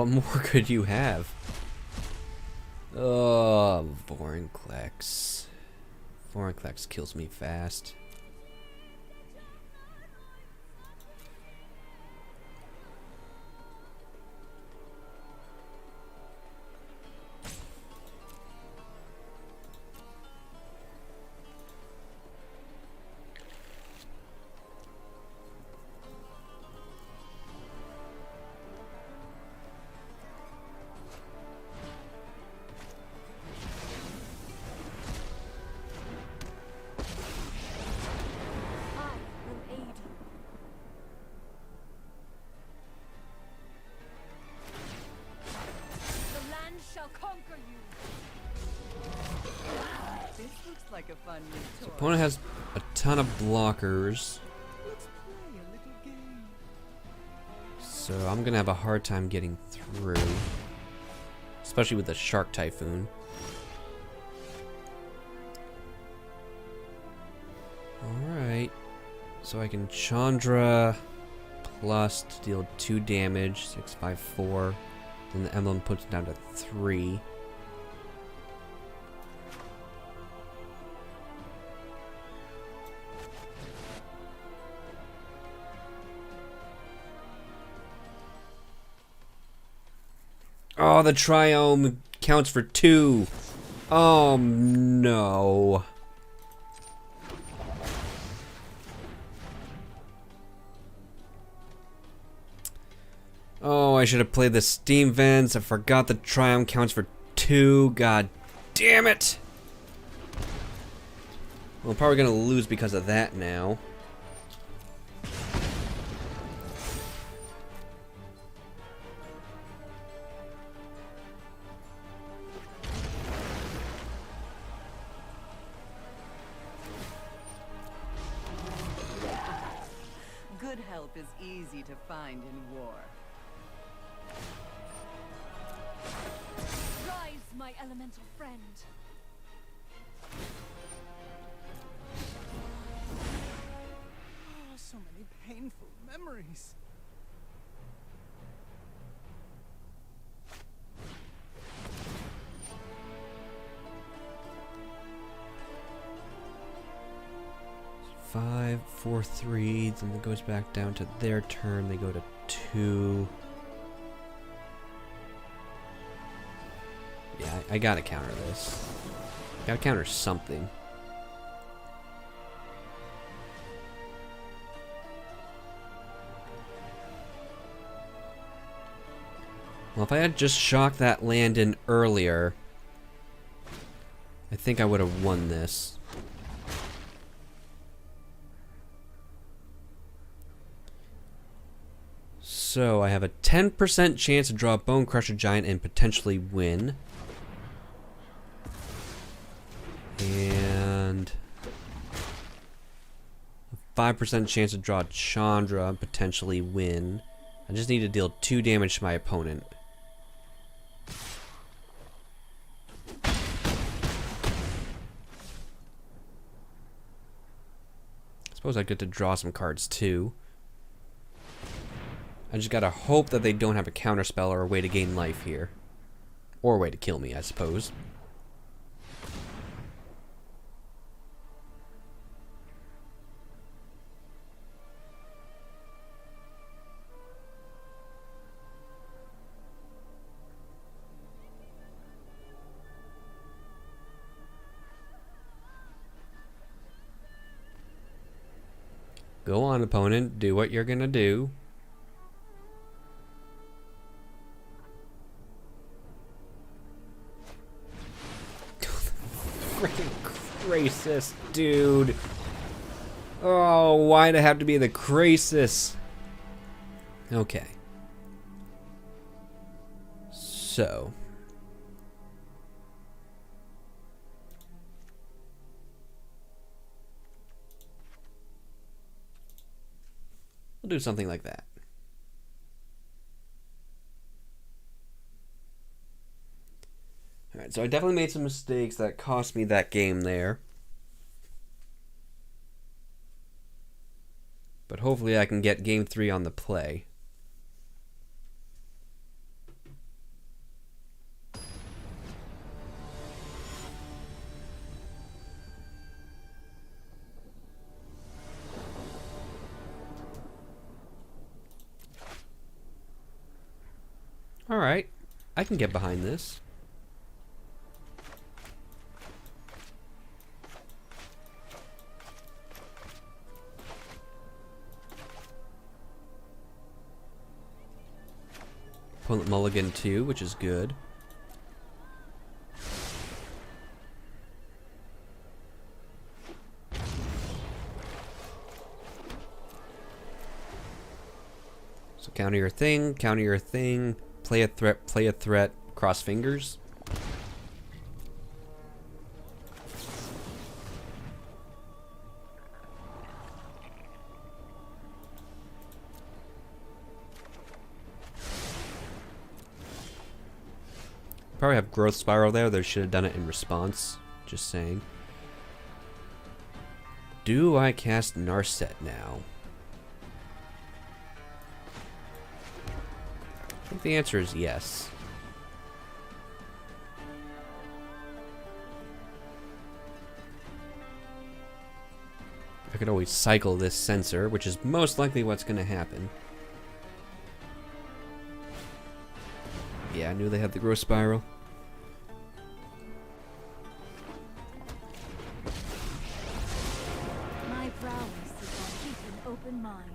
What more could you have? Oh, Vorinclex. Vorinclex kills me fast. Opponent has a ton of blockers, so I'm gonna have a hard time getting through, especially with the Shark Typhoon. Alright, so I can Chandra plus to deal 2 damage, 6, 5, 4, then the emblem puts it down to 3. Oh, the Triome counts for 2. Oh, no. Oh, I should have played the Steam Vents. I forgot the Triome counts for 2. God damn it. Well, I'm probably going to lose because of that now. Is easy to find in war. Rise, my elemental friend. Oh, so many painful memories. Five, 4, 3, then it goes back down to their turn. They go to 2. Yeah, I gotta counter this. Gotta counter something. Well, if I had just shocked that land in earlier, I think I would have won this. So I have a 10% chance to draw a Bonecrusher Giant and potentially win. And a 5% chance to draw Chandra and potentially win. I just need to deal 2 damage to my opponent. I suppose I get to draw some cards too. I just gotta hope that they don't have a counterspell or a way to gain life here. Or a way to kill me, I suppose. Go on, opponent. Do what you're gonna do. Freaking Crisis, dude. Oh, why'd it have to be the Crisis? Okay. So. We'll do something like that. Alright, so I definitely made some mistakes that cost me that game there. But hopefully I can get game 3 on the play. Alright. I can get behind this. Opponent mulligan 2, which is good. So counter your thing, play a threat, cross fingers. Probably have growth spiral there. They should have done it in response. Just saying. Do I cast Narset now? I think the answer is yes. I could always cycle this Censor, which is most likely what's going to happen. Yeah, I knew they had the growth spiral. My prowess is on keep an open mind.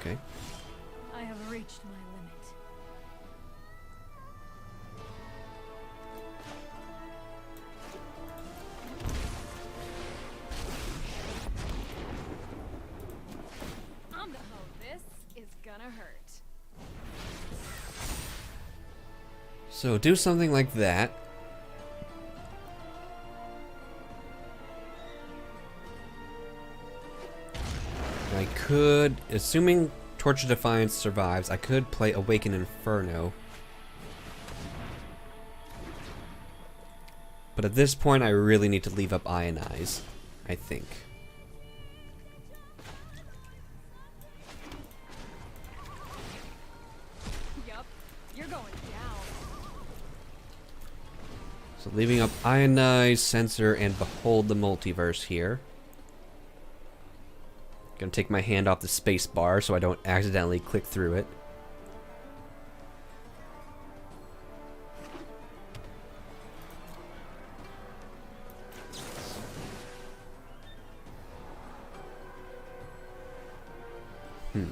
Okay. I have reached my limit. I'm the hoe. This is gonna hurt. So do something like that. I could, assuming Torch of Defiance survives, I could play Awaken Inferno. But at this point, I really need to leave up Ionize, I think. Yup, you're going down. So leaving up Ionize, Censor, and Behold the Multiverse here. Gonna take my hand off the space bar so I don't accidentally click through it. I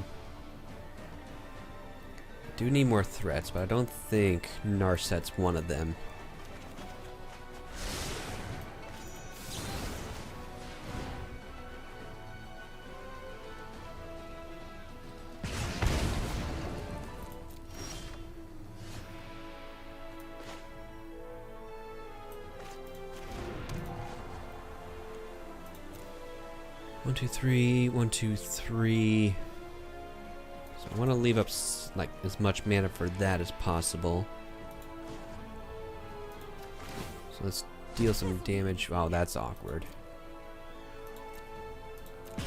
do need more threats, but I don't think Narset's one of them. One, two, three, 1, 2, 3. So I want to leave up like as much mana for that as possible. So let's deal some damage. Wow, that's awkward. If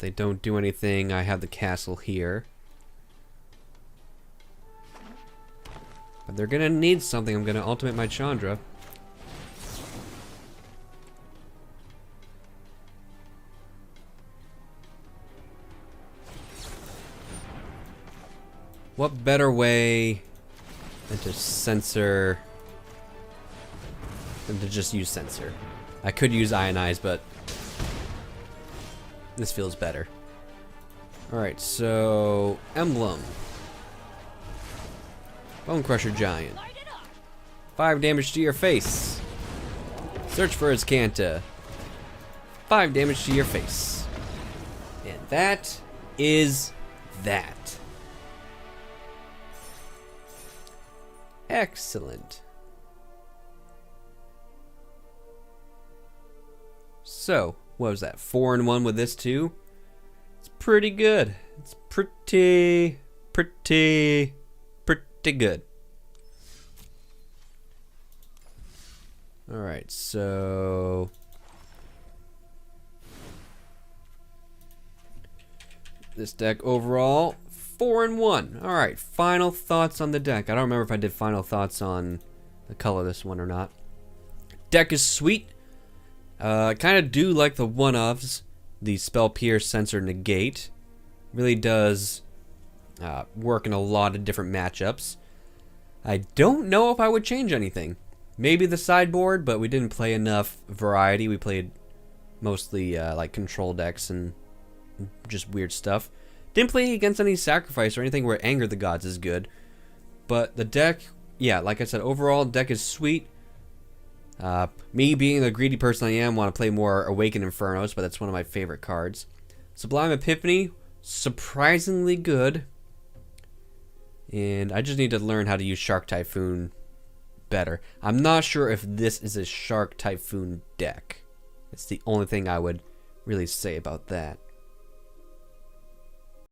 they don't do anything, I have the castle here. But they're gonna need something. I'm gonna ultimate my Chandra. What better way than to censor than to just use Censor? I could use Ionize, but this feels better. Alright, so Emblem. Bonecrusher Giant. 5 damage to your face. Search for Azcanta. 5 damage to your face. And that is that. Excellent. So, what was that? 4-1 with this too? It's pretty good. It's pretty good. Alright, so... this deck overall, 4-1. Alright, final thoughts on the deck. I don't remember if I did final thoughts on the color of this one or not. Deck is sweet. I kind of do like the one-ofs. The Spell Pierce, Censor, Negate. Really does work in a lot of different matchups. I don't know if I would change anything. Maybe the sideboard, but we didn't play enough variety. We played mostly like control decks and just weird stuff. Didn't play against any sacrifice or anything where Anger the Gods is good. But the deck, yeah, like I said, overall, deck is sweet. Me being the greedy person I am, want to play more Awakened Infernos, but that's one of my favorite cards. Sublime Epiphany, surprisingly good. And I just need to learn how to use Shark Typhoon better. I'm not sure if this is a Shark Typhoon deck. It's the only thing I would really say about that.